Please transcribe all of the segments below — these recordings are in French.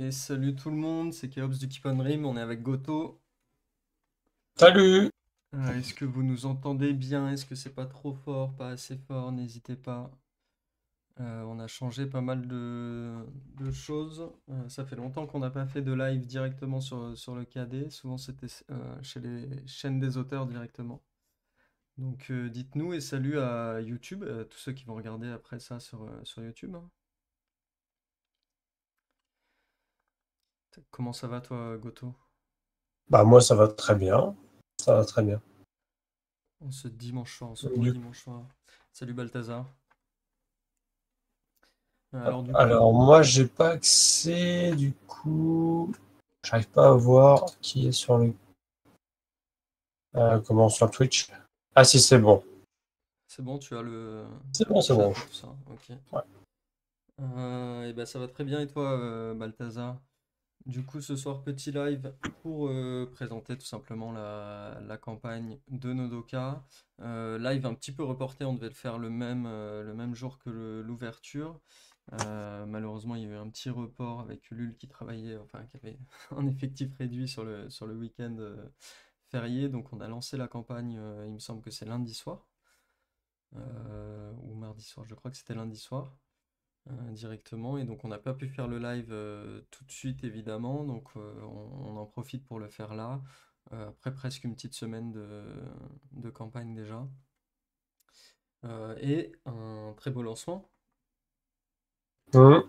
Et salut tout le monde, c'est Keops du Keep on Rim, on est avec Goto. Salut! Est-ce que vous nous entendez bien? Est-ce que c'est pas trop fort, pas assez fort? N'hésitez pas. On a changé pas mal de choses. Ça fait longtemps qu'on n'a pas fait de live directement sur le KD. Souvent c'était chez les chaînes des auteurs directement. Donc dites-nous et salut à YouTube, tous ceux qui vont regarder après ça sur YouTube, hein. Comment ça va toi, Goto? Bah moi ça va très bien, ça va très bien. En ce dimanche soir, en ce beau Du- dimanche soir. Salut Balthazar. Alors du coup, Alors moi j'ai pas accès, du coup j'arrive pas à voir qui est sur le comment sur Twitch. Ah si c'est bon, c'est bon, tu as c'est le bon, c'est chat bon. et tout ça. Ok. Ouais. Et ben ça va très bien et toi, Balthazar? Du coup, ce soir, petit live pour présenter tout simplement la campagne de Nodoka. Live un petit peu reporté, on devait le faire le même jour que l'ouverture. Malheureusement, il y a eu un petit report avec Ulule qui travaillait, enfin qui avait un effectif réduit sur le week-end férié. Donc on a lancé la campagne, il me semble que c'est lundi soir. Ou mardi soir, je crois que c'était lundi soir directement. Et donc on n'a pas pu faire le live tout de suite évidemment, donc on en profite pour le faire là, après presque une petite semaine de campagne déjà. Et un très beau lancement. Mhm.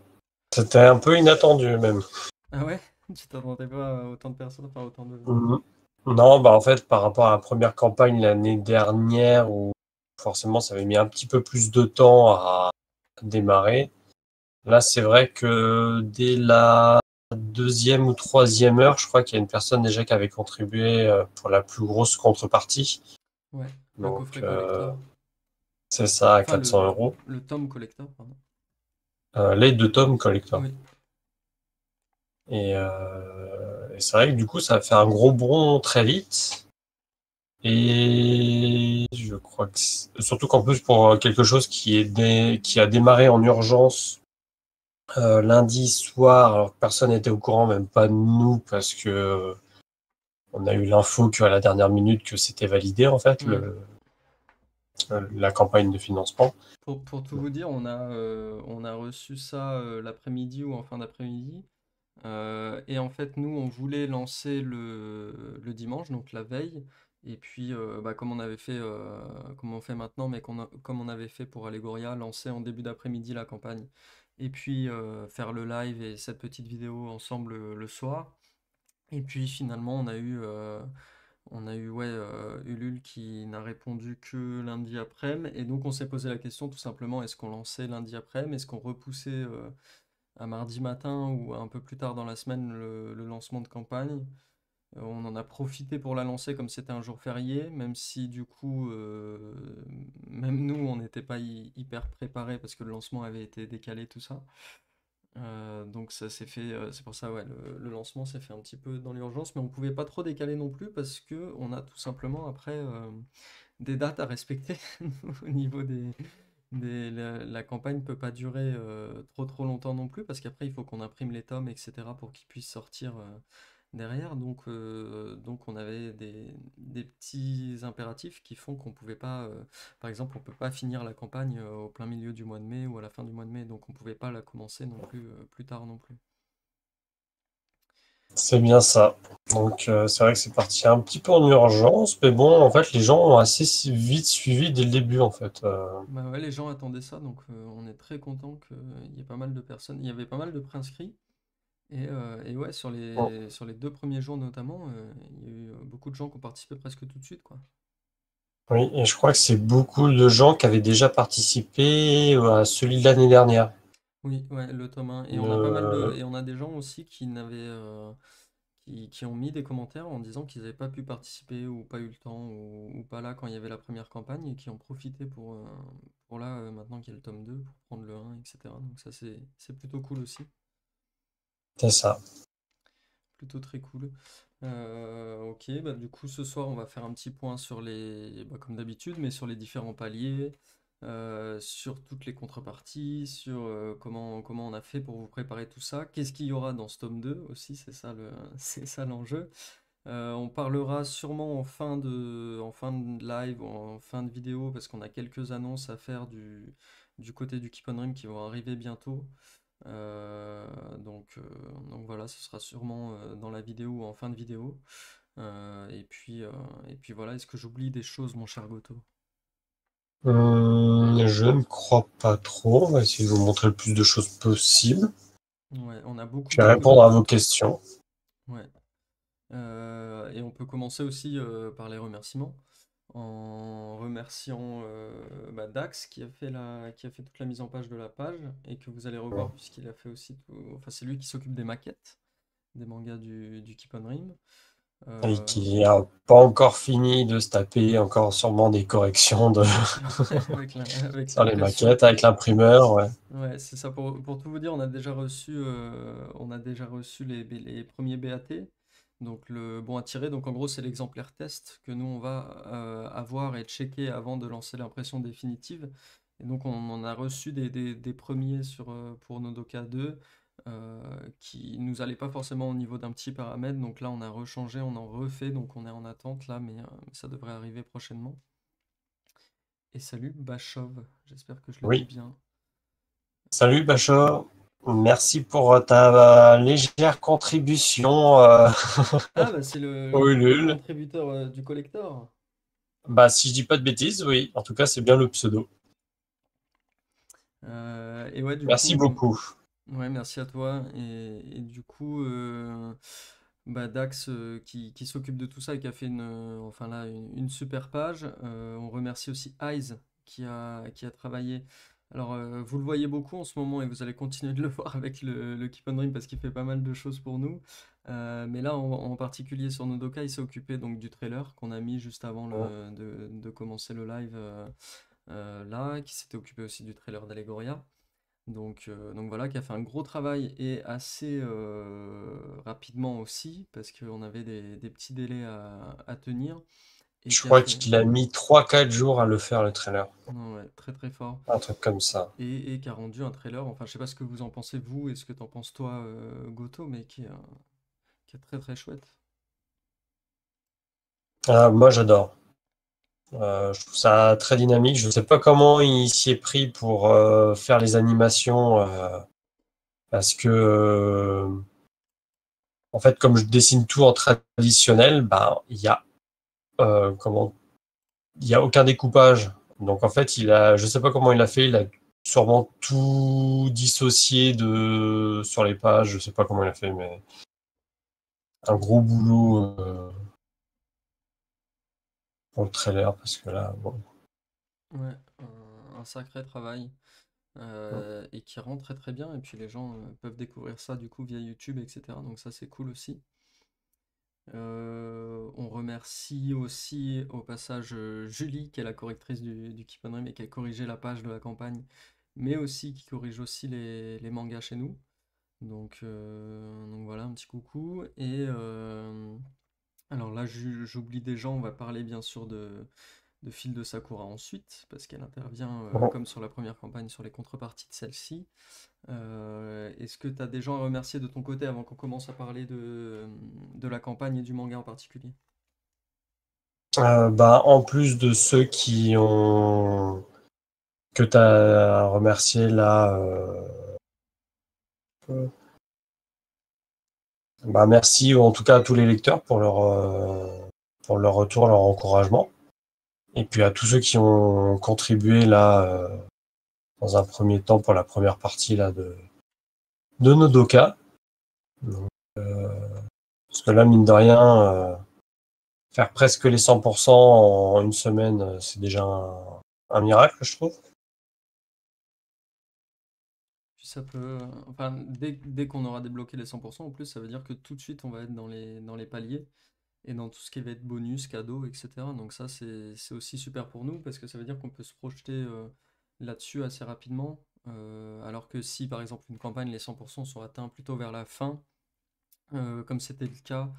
C'était un peu inattendu même. Ah ouais? Tu t'attendais pas à autant de personnes, enfin autant de... Mhm. Non, bah en fait par rapport à la première campagne l'année dernière où forcément ça avait mis un petit peu plus de temps à démarrer. Là, c'est vrai que dès la deuxième ou troisième heure, je crois qu'il y a une personne déjà qui avait contribué pour la plus grosse contrepartie. Ouais, un Donc, coffret collector. c'est ça à Enfin 400 euros. le tome collector, pardon. Les deux tomes collector. Oui, Et c'est vrai que du coup, ça a fait un gros bond très vite. Et je crois que surtout qu'en plus pour quelque chose qui a démarré en urgence lundi soir, alors que personne n'était au courant, même pas nous, parce que on a eu l'info qu'à la dernière minute que c'était validé en fait ouais. la campagne de financement. Pour tout vous dire, on a reçu ça l'après-midi ou en fin d'après-midi. Et en fait, nous, on voulait lancer le dimanche, donc la veille. Et puis, bah, comme on fait maintenant, mais comme on avait fait pour Allegoria, lancer en début d'après-midi la campagne. Et puis, faire le live et cette petite vidéo ensemble le soir. Et puis, finalement, on a eu ouais, Ulule qui n'a répondu que lundi après-midi. Et donc, on s'est posé la question tout simplement, est-ce qu'on lançait lundi après-midi? Est-ce qu'on repoussait à mardi matin ou un peu plus tard dans la semaine le lancement de campagne? On en a profité pour la lancer comme c'était un jour férié, même si du coup, même nous, on n'était pas hyper préparés parce que le lancement avait été décalé, tout ça. Donc ça s'est fait, c'est pour ça, ouais, le lancement s'est fait un petit peu dans l'urgence, mais on pouvait pas trop décaler non plus parce que on a tout simplement après des dates à respecter au niveau la campagne peut pas durer trop longtemps non plus parce qu'après il faut qu'on imprime les tomes, etc. pour qu'ils puissent sortir derrière. Donc on avait des petits impératifs qui font qu'on pouvait pas, par exemple, on peut pas finir la campagne au plein milieu du mois de mai ou à la fin du mois de mai, donc on pouvait pas la commencer non plus plus tard non plus. C'est bien ça. Donc c'est vrai que c'est parti un petit peu en urgence, mais bon, en fait, les gens ont assez vite suivi dès le début, en fait. Bah ouais, les gens attendaient ça, donc on est très content qu'il y ait pas mal de personnes. Il y avait pas mal de préinscrits. Et ouais, Bon. sur les 2 premiers jours notamment, il y a eu beaucoup de gens qui ont participé presque tout de suite, quoi. Oui, et je crois que c'est beaucoup de gens qui avaient déjà participé à celui de l'année dernière. Oui, ouais, le tome 1. Et on a pas mal Le- et on a des gens aussi qui n'avaient, qui ont mis des commentaires en disant qu'ils n'avaient pas pu participer ou pas eu le temps ou pas là quand il y avait la première campagne et qui ont profité pour là, maintenant qu'il y a le tome 2 pour prendre le 1, etc. Donc ça, c'est plutôt cool aussi. C'est ça. Plutôt très cool. Ok, bah du coup ce soir on va faire un petit point sur bah, comme d'habitude, mais sur les différents paliers, sur toutes les contreparties, sur comment on a fait pour vous préparer tout ça. Qu'est-ce qu'il y aura dans ce tome 2 aussi, c'est ça c'est ça l'enjeu. On parlera sûrement en fin de live ou en fin de vidéo parce qu'on a quelques annonces à faire du côté du Keep on Dream qui vont arriver bientôt. Euh, donc, euh, donc voilà, ce sera sûrement dans la vidéo ou en fin de vidéo. Euh, et puis, euh, et puis voilà, est-ce que j'oublie des choses, mon cher Goto? Je ne crois pas trop. On va essayer de vous montrer le plus de choses possible. Ouais, on a beaucoup Je vais beaucoup répondre à de... vos questions. Ouais. Et on peut commencer aussi par les remerciements, en remerciant Dax qui a fait toute la mise en page de la page et que vous allez revoir puisqu'il a fait aussi enfin c'est lui qui s'occupe des maquettes des mangas du Keep on Rim. Et Euh, qui n'a pas encore fini de se taper encore sûrement des corrections avec sur les l'impression. maquettes avec l'imprimeur. Ouais. Ouais, c'est ça. Pour tout vous dire, on a déjà reçu les premiers BAT, donc le bon à tirer. Donc en gros, c'est l'exemplaire test que nous, on va avoir et checker avant de lancer l'impression définitive. Et donc on en a reçu des premiers pour Nodoka 2 qui nous allaient pas forcément au niveau d'un petit paramètre. Donc là, on a rechangé, on en refait, donc on est en attente là, mais ça devrait arriver prochainement. Et salut Bachov, j'espère que je le dis Oui. bien. Salut Bachor. Merci pour ta légère contribution Ah, bah c'est au le Ulule. contributeur du collector. Bah, si je dis pas de bêtises, oui. En tout cas, c'est bien le pseudo. Et ouais, du Merci coup, beaucoup. ouais, merci à toi. Et du coup, Dax qui s'occupe de tout ça et qui a fait enfin là, une super page. On remercie aussi Eyes qui a travaillé. Alors, vous le voyez beaucoup en ce moment et vous allez continuer de le voir avec le Keep on Dream parce qu'il fait pas mal de choses pour nous. Mais là, en particulier sur Nodoka, il s'est occupé donc du trailer qu'on a mis juste avant de commencer le live là, qui s'était occupé aussi du trailer d'Allegoria. Donc voilà, qui a fait un gros travail et assez rapidement aussi, parce qu'on avait des petits délais à tenir, et Je qui a crois fait qu'il a mis 3-4 jours à le faire, le trailer. non, ouais, très très fort, Un truc comme ça. et qui a rendu un trailer, enfin je sais pas ce que vous en pensez vous, et ce que t'en penses toi, Goto, mais qui est très très chouette. Moi, j'adore. Je trouve ça très dynamique. Je ne sais pas comment il s'y est pris pour faire les animations, parce que, en fait, comme je dessine tout en traditionnel, bah, comment, il y a aucun découpage. Donc, en fait, je sais pas comment il a fait. Il a sûrement tout dissocié sur les pages. Je sais pas comment il a fait, mais un gros boulot pour le trailer, parce que là, bon. Ouais, un sacré travail, et qui rend très très bien, et puis les gens peuvent découvrir ça du coup via YouTube, etc. Donc ça c'est cool aussi. On remercie aussi au passage Julie, qui est la correctrice du Keep on Dream et qui a corrigé la page de la campagne, mais aussi qui corrige aussi les mangas chez nous. Donc voilà, un petit coucou. Et alors là, j'oublie des gens, on va parler bien sûr de Fil de Sakura ensuite, parce qu'elle intervient, Bon. comme sur la première campagne, sur les contreparties de celle-ci. Est-ce que tu as des gens à remercier de ton côté avant qu'on commence à parler de la campagne et du manga en particulier? Bah, en plus de ceux que tu as remercié là, bah, merci en tout cas à tous les lecteurs pour leur retour, leur encouragement. Et puis à tous ceux qui ont contribué là, dans un premier temps pour la première partie là, de Nodoka. Donc, parce que là, mine de rien, faire presque les 100% en une semaine, c'est déjà un miracle, je trouve. Puis ça peut, enfin, dès qu'on aura débloqué les 100%, en plus, ça veut dire que tout de suite, on va être dans les paliers et dans tout ce qui va être bonus, cadeaux, etc. Donc ça, c'est aussi super pour nous parce que ça veut dire qu'on peut se projeter là-dessus assez rapidement. Alors que si, par exemple, une campagne, les 100% sont atteints plutôt vers la fin, comme c'était le cas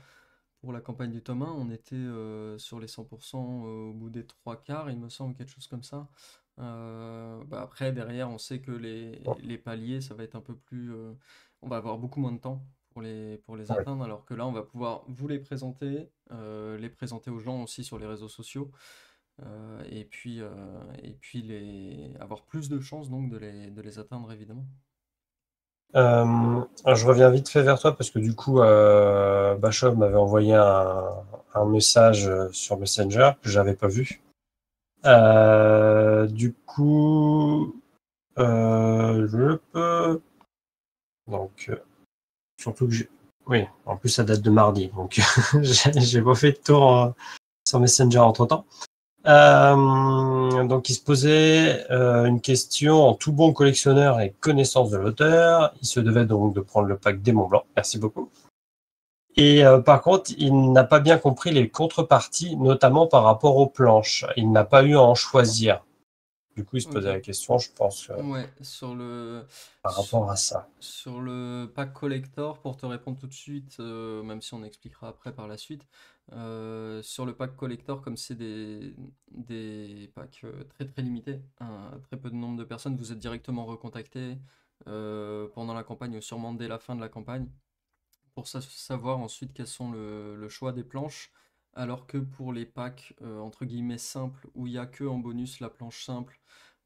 pour la campagne du tome 1, on était sur les 100% au bout des trois quarts, il me semble, quelque chose comme ça. Après, derrière, on sait que les paliers, ça va être un peu plus. On va avoir beaucoup moins de temps pour les Ouais. atteindre, alors que là, on va pouvoir vous les présenter aux gens aussi sur les réseaux sociaux, et puis avoir plus de chances donc de les atteindre, évidemment. Alors, je reviens vite fait vers toi parce que du coup, Bachov m'avait envoyé un message sur Messenger que j'avais pas vu. Du coup, je peux. Donc, surtout que j'ai. Oui, en plus, ça date de mardi. Donc, j'ai pas fait de tour sur Messenger entre temps. Donc, il se posait une question en tout bon collectionneur et connaissance de l'auteur. Il se devait donc de prendre le pack Démon Blanc. Merci beaucoup. Et par contre, il n'a pas bien compris les contreparties, notamment par rapport aux planches. Il n'a pas eu à en choisir. Du coup, il se posait la Ok. question, je pense, Ouais, par rapport à ça. sur le pack collector, pour te répondre tout de suite, même si on expliquera après par la suite, sur le pack collector, comme c'est des packs très très limités, un très peu de nombre de personnes, vous êtes directement recontacté pendant la campagne ou sûrement dès la fin de la campagne pour savoir ensuite quels sont le choix des planches. Alors que pour les packs entre guillemets simples, où il n'y a que en bonus la planche simple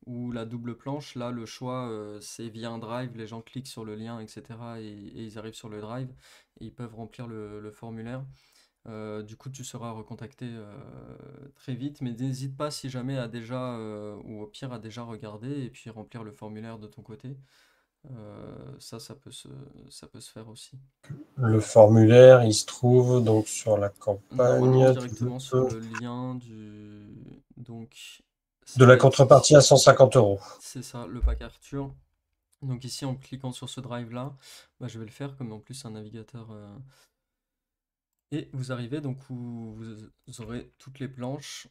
ou la double planche, là le choix c'est via un drive, les gens cliquent sur le lien, etc. Et ils arrivent sur le drive et ils peuvent remplir le formulaire. Du coup, tu seras recontacté très vite, mais n'hésite pas si jamais à déjà, ou au pire à déjà regarder et puis remplir le formulaire de ton côté. Ça peut se faire aussi. Le formulaire, il se trouve donc sur la Normalement, campagne directement sur le lien du. Donc, ça de va la être. contrepartie à 150 €. C'est ça, le pack Arthur. Donc, ici, en cliquant sur ce drive-là, bah, je vais le faire comme en plus c'est un navigateur. Et vous arrivez donc où vous aurez toutes les planches.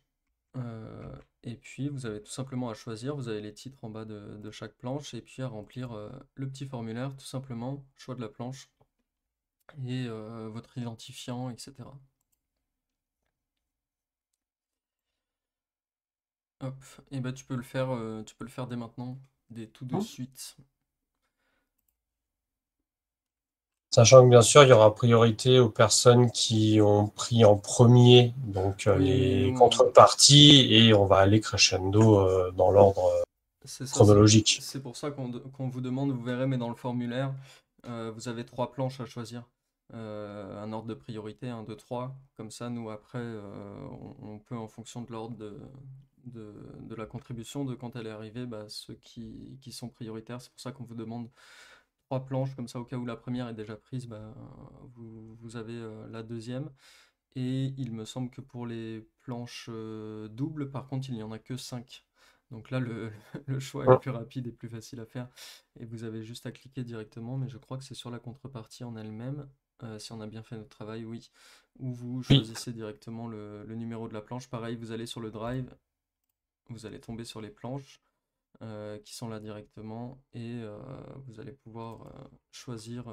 Et puis, vous avez tout simplement à choisir. Vous avez les titres en bas de chaque planche. Et puis à remplir le petit formulaire, tout simplement. Choix de la planche et votre identifiant, etc. Hop, et bah tu peux le faire dès maintenant, dès tout de suite. Sachant que bien sûr, il y aura priorité aux personnes qui ont pris en premier donc Oui, les contreparties et on va aller crescendo dans l'ordre c'est ça, chronologique. c'est pour ça qu'on vous demande, vous verrez, mais dans le formulaire, vous avez trois planches à choisir. Un ordre de priorité, 1, 2, 3. Comme ça, nous, après, on peut, en fonction de l'ordre de la contribution, de quand elle est arrivée, bah, ceux qui sont prioritaires. C'est pour ça qu'on vous demande trois planches, comme ça, au cas où la première est déjà prise, bah, vous avez la deuxième. Et il me semble que pour les planches doubles, par contre, il n'y en a que 5. Donc là, le choix est plus rapide et plus facile à faire. Et vous avez juste à cliquer directement, mais je crois que c'est sur la contrepartie en elle-même, si on a bien fait notre travail, oui. Où vous Oui, choisissez directement le numéro de la planche. Pareil, vous allez sur le drive, vous allez tomber sur les planches qui sont là directement et vous allez pouvoir choisir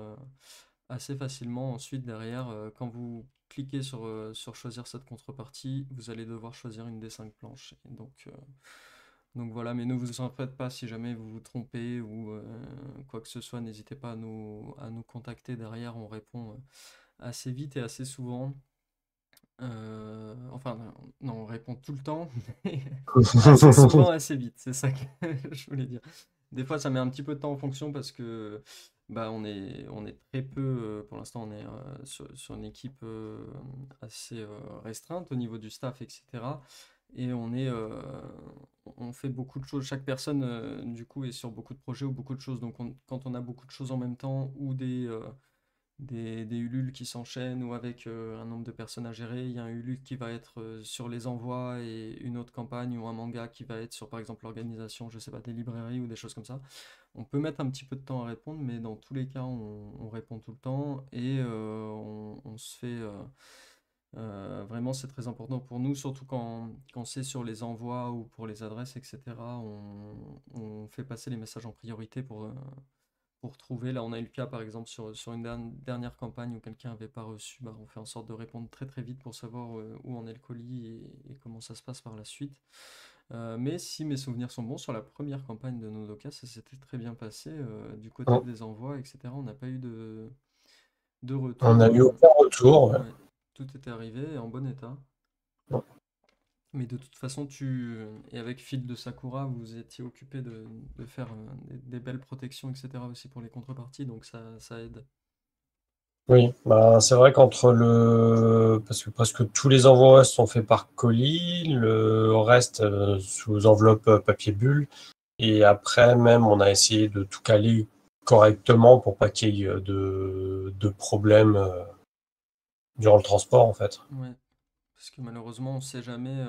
assez facilement. Ensuite, derrière, quand vous cliquez sur choisir cette contrepartie, vous allez devoir choisir une des 5 planches. Et donc voilà, mais ne vous en faites pas si jamais vous vous trompez ou quoi que ce soit, n'hésitez pas à nous contacter derrière, on répond assez vite et assez souvent. Enfin, non, on répond tout le temps, mais assez souvent, assez vite, c'est ça que je voulais dire. Des fois, ça met un petit peu de temps en fonction parce que bah, on est très peu, pour l'instant, on est sur une équipe assez restreinte au niveau du staff, etc. Et on fait beaucoup de choses. Chaque personne, du coup, est sur beaucoup de projets ou beaucoup de choses. Donc, quand on a beaucoup de choses en même temps ou des Ulule qui s'enchaînent ou avec un nombre de personnes à gérer. Il y a un Ulule qui va être sur les envois et une autre campagne ou un manga qui va être sur par exemple l'organisation, je sais pas, des librairies ou des choses comme ça. On peut mettre un petit peu de temps à répondre, mais dans tous les cas, on répond tout le temps et on se fait... vraiment, c'est très important pour nous, surtout quand c'est sur les envois ou pour les adresses, etc. On fait passer les messages en priorité pour trouver. Là, on a eu le cas, par exemple, sur une dernière campagne où quelqu'un n'avait pas reçu. Bah, on fait en sorte de répondre très très vite pour savoir où en est le colis et comment ça se passe par la suite. Mais si mes souvenirs sont bons, sur la première campagne de Nodoka, ça s'était très bien passé. Du côté On des envois, etc., on n'a pas eu de on a retour. eu aucun retour. Ouais. Ouais, tout était arrivé en bon état. Ouais. Mais de toute façon, et avec Field de Sakura, vous étiez occupé de faire des belles protections, etc. aussi pour les contreparties, donc ça aide. Oui, bah, c'est vrai parce que presque tous les envois sont faits par colis, le reste sous enveloppe papier bulle. Et après, même, on a essayé de tout caler correctement pour pas qu'il y ait de problèmes durant le transport, en fait. Ouais, parce que malheureusement, on ne sait jamais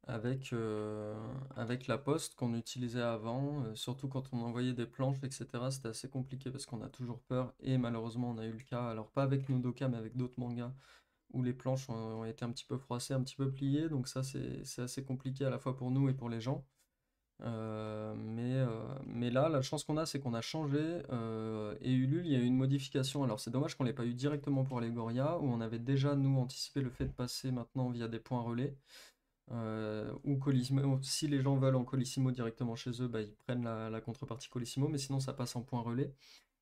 avec la poste qu'on utilisait avant, surtout quand on envoyait des planches, etc. C'était assez compliqué parce qu'on a toujours peur, et malheureusement, on a eu le cas, alors pas avec Nodoka, mais avec d'autres mangas, où les planches ont été un petit peu froissées, un petit peu pliées, donc ça, c'est assez compliqué à la fois pour nous et pour les gens. Mais là, la chance qu'on a, c'est qu'on a changé. Et Ulule, il y a eu une modification. Alors, c'est dommage qu'on l'ait pas eu directement pour Allegoria, où on avait déjà, nous, anticipé le fait de passer maintenant via des points relais. Ou Colissimo. Si les gens veulent en Colissimo directement chez eux, bah, ils prennent la contrepartie Colissimo, mais sinon, ça passe en point relais.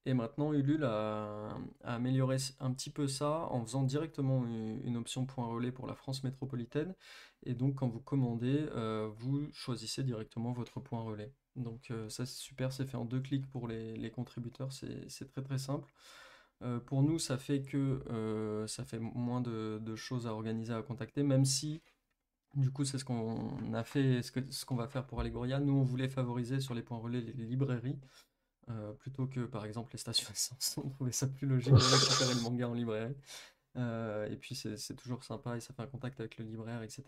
Et maintenant, Ulule a amélioré un petit peu ça en faisant directement une option point relais pour la France métropolitaine. Et donc, quand vous commandez, vous choisissez directement votre point relais. Donc, ça, c'est super, c'est fait en 2 clics pour les contributeurs, c'est très très simple. Pour nous, ça fait moins de choses à organiser, à contacter, même si, du coup, c'est ce qu'on a fait, ce qu'on va faire pour Allegoria. Nous, on voulait favoriser sur les points relais les librairies plutôt que par exemple les stations essence. On trouvait ça plus logique de récupérer le manga en librairie. Et puis c'est toujours sympa et ça fait un contact avec le libraire, etc.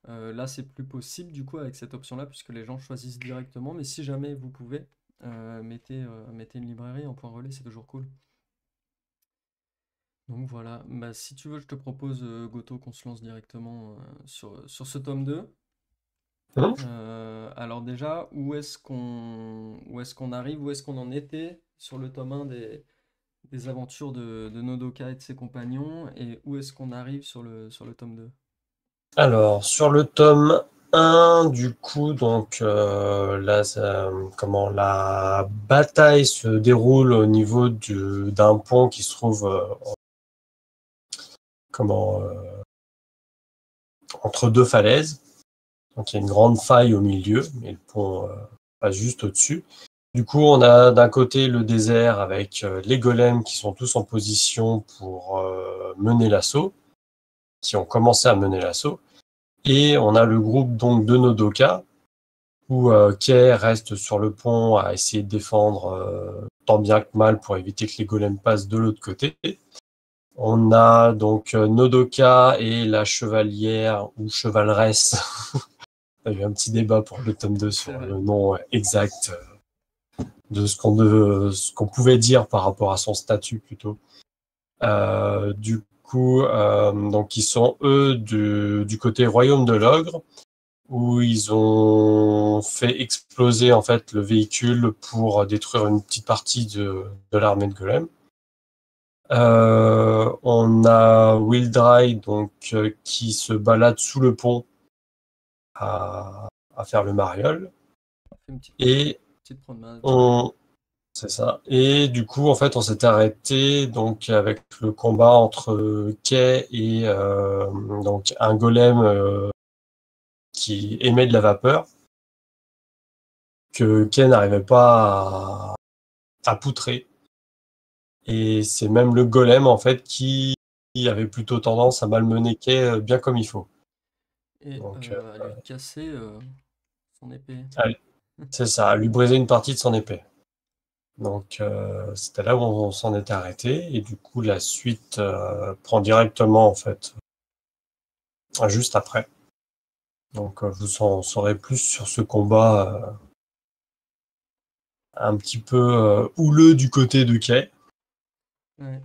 Là, c'est plus possible du coup avec cette option-là puisque les gens choisissent directement. Mais si jamais vous pouvez, mettez une librairie en point relais, c'est toujours cool. Donc voilà, bah, si tu veux, je te propose, Goto, qu'on se lance directement sur ce tome 2. Hum. Alors déjà, où est-ce qu'on arrive, où est-ce qu'on en était sur le tome 1 des aventures de Nodoka et de ses compagnons, et où est-ce qu'on arrive sur le tome 2? Alors, sur le tome 1, du coup, donc là, comment la bataille se déroule au niveau d'un pont qui se trouve comment entre deux falaises. Donc il y a une grande faille au milieu, mais le pont passe juste au-dessus. Du coup, on a d'un côté le désert avec les golems qui sont tous en position pour mener l'assaut, qui ont commencé à mener l'assaut. Et on a le groupe donc de Nodoka, où Kei reste sur le pont à essayer de défendre tant bien que mal pour éviter que les golems passent de l'autre côté. On a donc Nodoka et la chevalière ou chevaleresse. Il y a eu un petit débat pour le tome 2 C'est sur vrai. le nom exact de ce qu'on pouvait dire par rapport à son statut plutôt. Du coup, donc ils sont eux du côté royaume de l'ogre, où ils ont fait exploser en fait le véhicule pour détruire une petite partie de l'armée de golem. On a Wildry donc qui se balade sous le pont à faire le mariole. On fait une petite, Et petite prod management. on c'est ça. Et du coup, en fait, on s'est arrêté donc avec le combat entre Kay et donc un golem qui émet de la vapeur que Kay n'arrivait pas à poutrer. Et c'est même le golem en fait qui avait plutôt tendance à malmener Kay bien comme il faut. Et Donc, à lui casser son épée. allez, c'est ça, à lui briser une partie de son épée. Donc, c'était là où on s'en était arrêté. Et du coup, la suite prend directement en fait juste après. Donc, vous en saurez plus sur ce combat un petit peu houleux du côté de Kay. Ouais.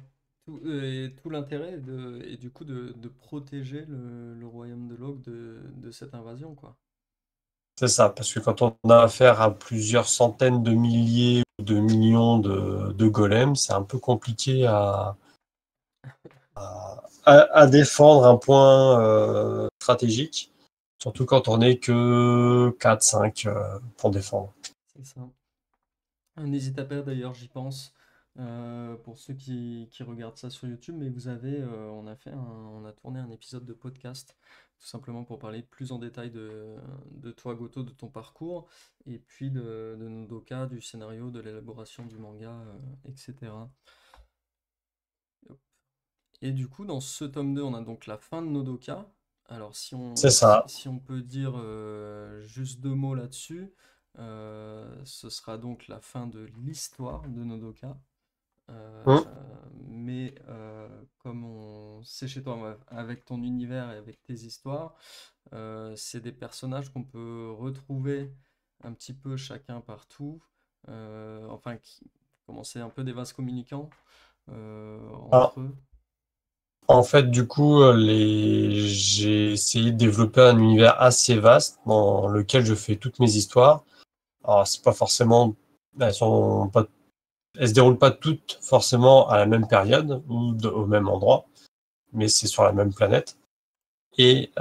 Et tout l'intérêt et du coup de protéger le royaume de l'Ogre de cette invasion, quoi. C'est ça, parce que quand on a affaire à plusieurs centaines de milliers ou de millions de golems, c'est un peu compliqué à défendre un point stratégique. Surtout quand on n'est que 4-5 pour défendre. C'est ça. N'hésitez pas d'ailleurs, j'y pense, pour ceux qui regardent ça sur YouTube, mais on a tourné un épisode de podcast, tout simplement pour parler plus en détail de toi, Goto, de ton parcours, et puis de Nodoka, du scénario, de l'élaboration du manga, etc. Et du coup, dans ce tome 2 on a donc la fin de Nodoka. Alors, C'est ça. si on peut dire juste deux mots là-dessus, ce sera donc la fin de l'histoire de Nodoka. Euh, Mm. mais comme on sait chez toi, ouais, avec ton univers et avec tes histoires, c'est des personnages qu'on peut retrouver un petit peu chacun partout. Enfin, comment c'est un peu des vases communicants Ah, entre eux. en fait, du coup, j'ai essayé de développer un univers assez vaste dans lequel je fais toutes mes histoires. Alors, c'est pas forcément, elles sont pas, elles se déroulent pas toutes forcément à la même période ou au même endroit, mais c'est sur la même planète. Et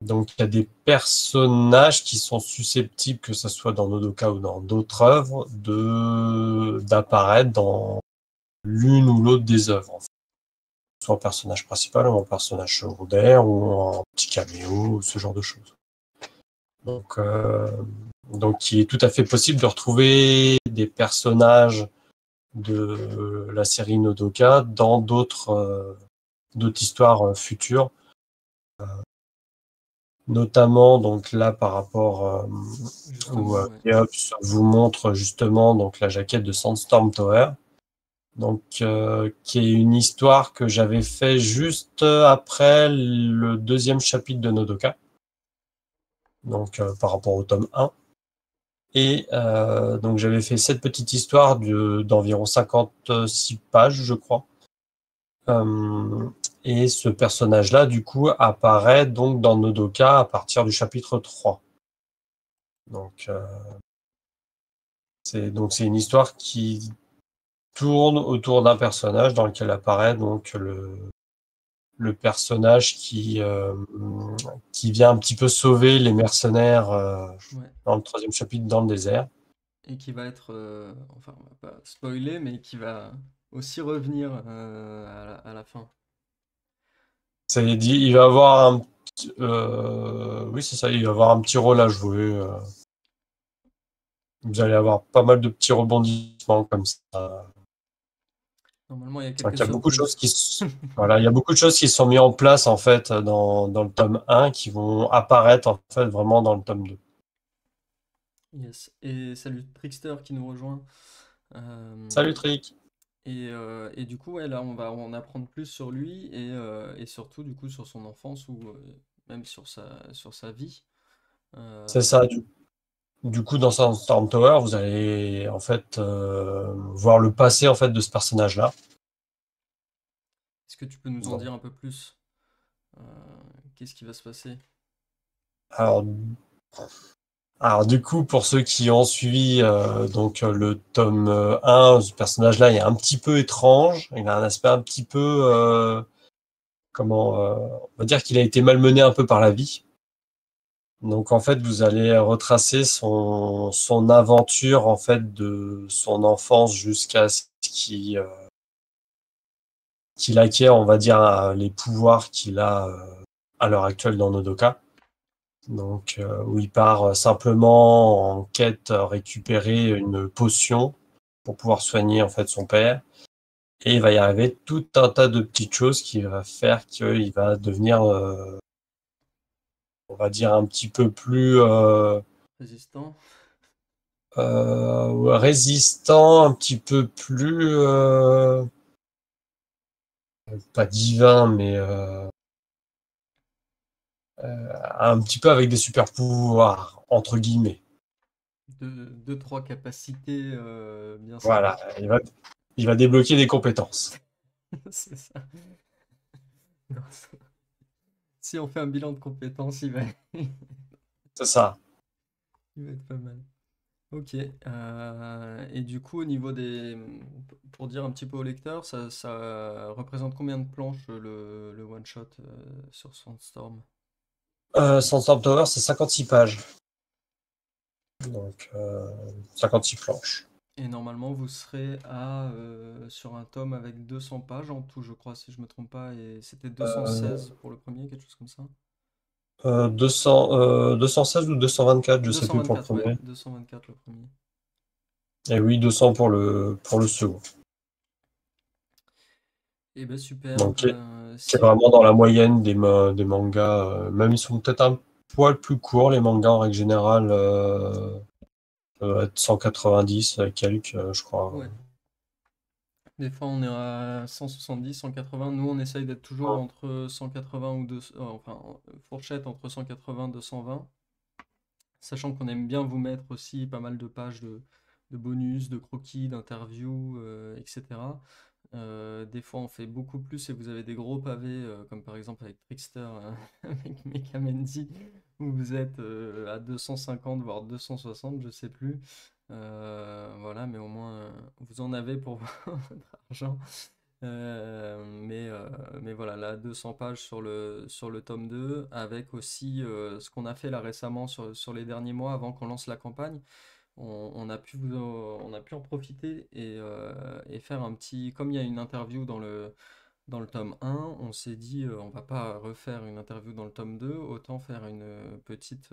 donc, il y a des personnages qui sont susceptibles, que ce soit dans Nodoka ou dans d'autres œuvres, d'apparaître dans l'une ou l'autre des œuvres, en fait. Soit en personnage principal ou en personnage secondaire ou en petit caméo, ce genre de choses. Donc, il est tout à fait possible de retrouver des personnages de la série Nodoka dans d'autres histoires futures. Notamment, donc là, par rapport où Justement, ouais. Keops vous montre justement donc la jaquette de Sandstorm Tower, donc qui est une histoire que j'avais fait juste après le deuxième chapitre de Nodoka, donc par rapport au tome 1. Et donc j'avais fait cette petite histoire d'environ 56 pages, je crois. Euh, et ce personnage-là, du coup, apparaît donc dans Nodoka à partir du chapitre 3. Donc c'est une histoire qui tourne autour d'un personnage dans lequel apparaît donc le personnage qui vient un petit peu sauver les mercenaires Ouais. dans le troisième chapitre dans le désert. Et qui va être, enfin, on va pas spoiler, mais qui va aussi revenir à la fin. C'est dit, il va avoir oui c'est ça, il va avoir un petit rôle à jouer. Vous allez avoir pas mal de petits rebondissements comme ça. Normalement, il y a Donc, quelques il y a beaucoup de choses surprises. voilà, il y a beaucoup de choses qui sont mises en place en fait dans le tome 1 qui vont apparaître en fait vraiment dans le tome 2. Yes. Et salut Trickster qui nous rejoint. Salut Euh, Trick. et du coup, ouais, là, on va en apprendre plus sur lui et surtout, du coup, sur son enfance ou même sur sa vie. C'est Euh, ça. Du coup, dans Storm Tower, vous allez en fait voir le passé en fait de ce personnage-là. Est-ce que tu peux nous en Bon. dire un peu plus? Euh, Qu'est-ce qui va se passer? Alors, alors du coup, pour ceux qui ont suivi donc le tome 1, ce personnage-là est un petit peu étrange. Il a un aspect un petit peu on va dire qu'il a été malmené un peu par la vie. Donc en fait, vous allez retracer son aventure en fait de son enfance jusqu'à ce qu'il acquiert, on va dire, les pouvoirs qu'il a à l'heure actuelle dans Nodoka. Donc où il part simplement en quête récupérer une potion pour pouvoir soigner en fait son père. Et il va y arriver tout un tas de petites choses qui va faire qu'il va devenir, on va dire, un petit peu plus Résistant? résistant, un petit peu plus pas divin, mais un petit peu avec des super pouvoirs entre guillemets. Deux, trois capacités bien Voilà, sympathiques. il va débloquer des compétences. C'est ça. Non, si on fait un bilan de compétences, C'est ça. il va être pas mal. Ok. Et du coup, au niveau des... Pour dire un petit peu au lecteur, ça représente combien de planches le one-shot sur Sandstorm? Sandstorm Tower, c'est 56 pages. Donc, 56 planches. Et normalement, vous serez sur un tome avec 200 pages en tout, je crois, si je me trompe pas. Et c'était Euh, 216 pour le premier, quelque chose comme ça. 216 ou 224, je sais plus pour le 224, ouais, premier. 224 le premier. Et oui, 200 pour le second. Eh ben super. Donc, qui est Si vraiment dans la moyenne des mangas. Même ils sont peut-être un poil plus courts, les mangas en règle générale. Ça doit être 190 quelques, je crois. ouais, des fois on est à 170, 180. Nous, on essaye d'être toujours entre 180 ou 200, enfin, fourchette entre 180 et 220. Sachant qu'on aime bien vous mettre aussi pas mal de pages de bonus, de croquis, d'interviews, etc. Des fois, on fait beaucoup plus et vous avez des gros pavés, comme par exemple avec Trickster, avec Mekamendi, où vous êtes à 250, voire 260, je sais plus. Voilà, mais au moins, vous en avez pour votre argent. Mais voilà, là, 200 pages sur le tome 2 avec aussi ce qu'on a fait là récemment sur les derniers mois avant qu'on lance la campagne. On a pu en profiter et faire un petit. Comme il y a une interview dans le tome 1, on s'est dit on va pas refaire une interview dans le tome 2, autant faire une petite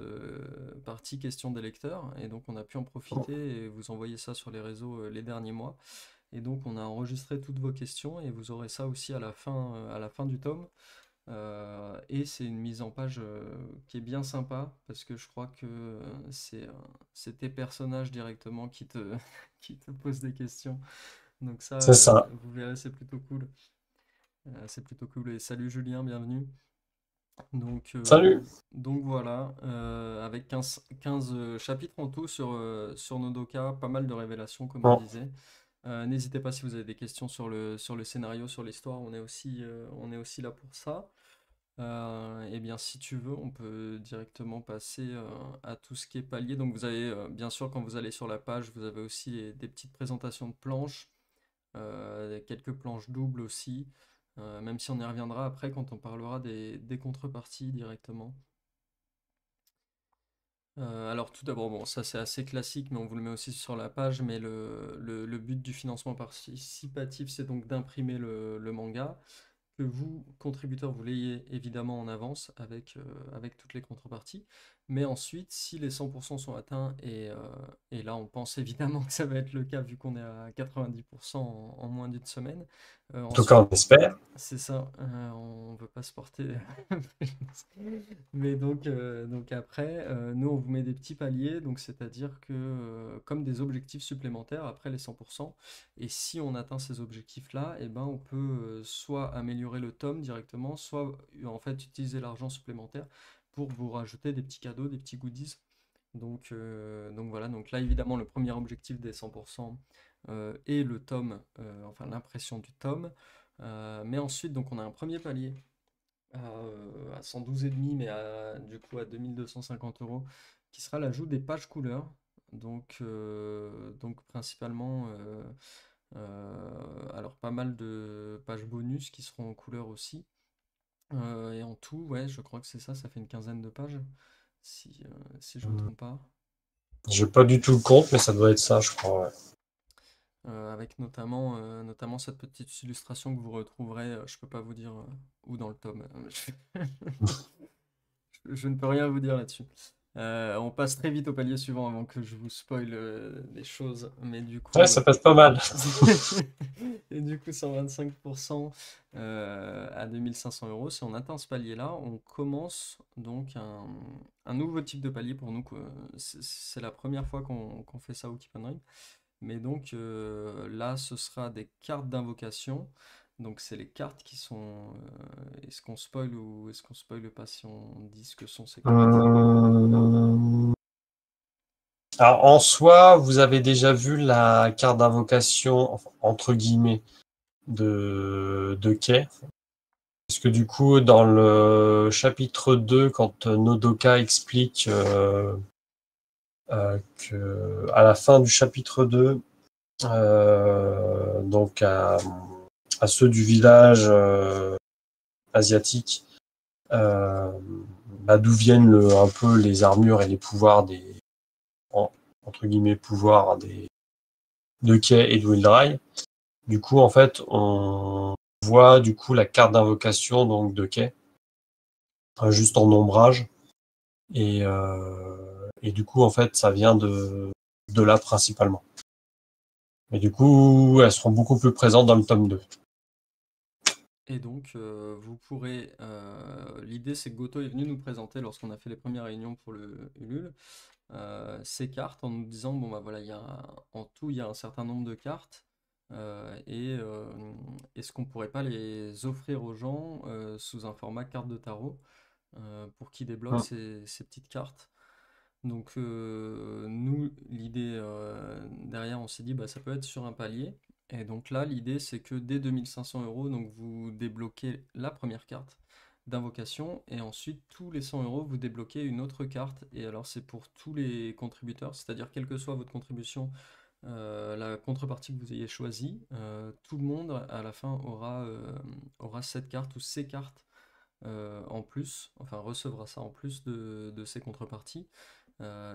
partie question des lecteurs. Et donc on a pu en profiter et vous envoyer ça sur les réseaux les derniers mois. Et donc on a enregistré toutes vos questions et vous aurez ça aussi à la fin du tome. Et c'est une mise en page qui est bien sympa parce que je crois que c'est tes personnages directement qui te posent des questions. Donc ça, C'est ça. vous verrez, c'est plutôt cool. C'est plutôt cool. Et salut Julien, bienvenue. Donc, Salut! donc voilà, avec 15 chapitres en tout sur Nodoka, pas mal de révélations comme on Bon. disait. N'hésitez pas si vous avez des questions sur le scénario, sur l'histoire, on est aussi là pour ça. Eh bien, si tu veux, on peut directement passer à tout ce qui est palier. Donc, vous avez, bien sûr, quand vous allez sur la page, vous avez aussi des petites présentations de planches, quelques planches doubles aussi, même si on y reviendra après quand on parlera des contreparties directement. Alors tout d'abord, bon, ça c'est assez classique, mais on vous le met aussi sur la page, mais le but du financement participatif, c'est donc d'imprimer le manga, que vous, contributeurs, vous l'ayez évidemment en avance avec toutes les contreparties. Mais ensuite, si les 100% sont atteints, et là on pense évidemment que ça va être le cas vu qu'on est à 90% en moins d'une semaine, En tout cas, ensuite, on espère. c'est ça, on veut pas se porter. Mais donc après, nous on vous met des petits paliers, donc c'est-à-dire que comme des objectifs supplémentaires après les 100%, et si on atteint ces objectifs-là, eh ben, on peut soit améliorer le tome directement, soit en fait utiliser l'argent supplémentaire pour vous rajouter des petits cadeaux, des petits goodies. Donc voilà, donc là évidemment le premier objectif des 100% est le tome, enfin l'impression du tome. Mais ensuite, donc on a un premier palier à 112,5, mais du coup à 2250 €, qui sera l'ajout des pages couleurs. Donc principalement, alors pas mal de pages bonus qui seront en couleur aussi. Et en tout, ouais, je crois que c'est ça, ça fait une quinzaine de pages, si je me trompe pas. J'ai pas du tout le compte, mais ça doit être ça, je crois. Ouais. Avec notamment cette petite illustration que vous retrouverez, je peux pas vous dire où dans le tome. Je ne peux rien vous dire là-dessus. On passe très vite au palier suivant avant que je vous spoil des choses, mais du Ouais, coup, ça passe pas mal. et du coup 125% à 2500 €. Si on atteint ce palier-là, on commence donc un nouveau type de palier pour nous. C'est la première fois qu'on fait ça au Keep on Ring. Mais donc là, ce sera des cartes d'invocation. Donc c'est les cartes qui sont. Est-ce qu'on spoil ou est-ce qu'on spoil pas si on dit ce que sont ces cartes? Hum, Alors, en soi, vous avez déjà vu la carte d'invocation, enfin, entre guillemets, de Kay. Parce que du coup, dans le chapitre 2, quand Nodoka explique que à la fin du chapitre 2, donc à ceux du village asiatique, euh, d'où viennent un peu les armures et les pouvoirs entre guillemets pouvoirs de Kay et de Wildray. Du coup, en fait, on voit du coup la carte d'invocation donc de Kay, juste en ombrage. Et du coup, en fait, ça vient de là principalement. Et du coup, elles seront beaucoup plus présentes dans le tome 2. Et donc, vous pourrez. L'idée, c'est que Goto est venu nous présenter, lorsqu'on a fait les premières réunions pour le Ulule, ces cartes en nous disant bon, bah voilà, en tout, il y a un certain nombre de cartes. Et est-ce qu'on pourrait pas les offrir aux gens sous un format carte de tarot pour qu'ils débloquent Mm. ces petites cartes? Donc, nous, l'idée derrière, on s'est dit bah ça peut être sur un palier. Et donc là, l'idée, c'est que dès 2500 €, donc vous débloquez la première carte d'invocation, et ensuite, tous les 100 €, vous débloquez une autre carte. Et alors, c'est pour tous les contributeurs, c'est-à-dire, quelle que soit votre contribution, la contrepartie que vous ayez choisie, tout le monde, à la fin, aura cette carte ou ces cartes en plus, enfin, recevra ça en plus de ses contreparties.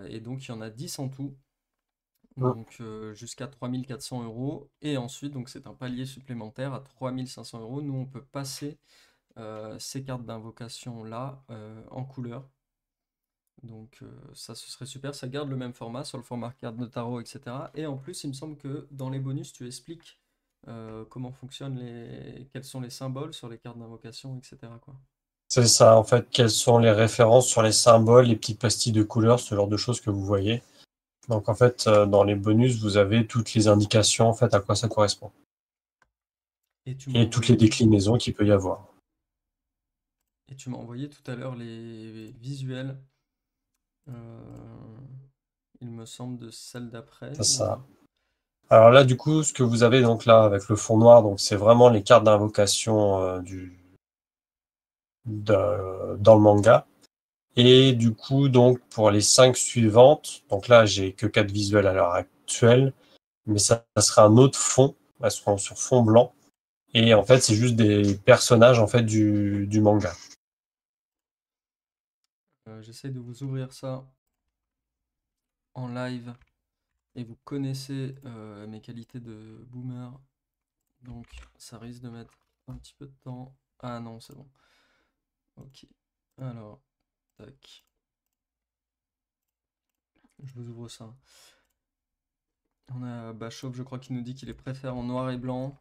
Et donc, il y en a 10 en tout, Mm. donc jusqu'à 3400 €. Et ensuite, donc c'est un palier supplémentaire à 3500 €. Nous, on peut passer ces cartes d'invocation là en couleur. Donc ça, ce serait super. Ça garde le même format, sur le format carte de tarot, etc. Et en plus, il me semble que dans les bonus, tu expliques comment fonctionnent quels sont les symboles sur les cartes d'invocation, etc., quoi. C'est ça, en fait, quelles sont les références sur les symboles, les petites pastilles de couleurs, ce genre de choses que vous voyez. Donc, en fait, dans les bonus, vous avez toutes les indications, en fait, à quoi ça correspond. Et tu m'as Et toutes les envoyé, déclinaisons qu'il peut y avoir. et tu m'as envoyé tout à l'heure les visuels. Euh, il me semble, de celle d'après, C'est ou ça. pas? Alors là, du coup, ce que vous avez donc là avec le fond noir, donc c'est vraiment les cartes d'invocation dans le manga. Et du coup, donc pour les 5 suivantes, donc là, j'ai que 4 visuels à l'heure actuelle, mais ça sera un autre fond, elles seront sur fond blanc. Et en fait, c'est juste des personnages en fait du manga. J'essaie de vous ouvrir ça en live, et vous connaissez mes qualités de boomer, donc ça risque de mettre un petit peu de temps. Ah non, c'est bon. Ok. Alors, tac. Je vous ouvre ça. On a Bachov, je crois, qui nous dit qu'il les préfère en noir et blanc.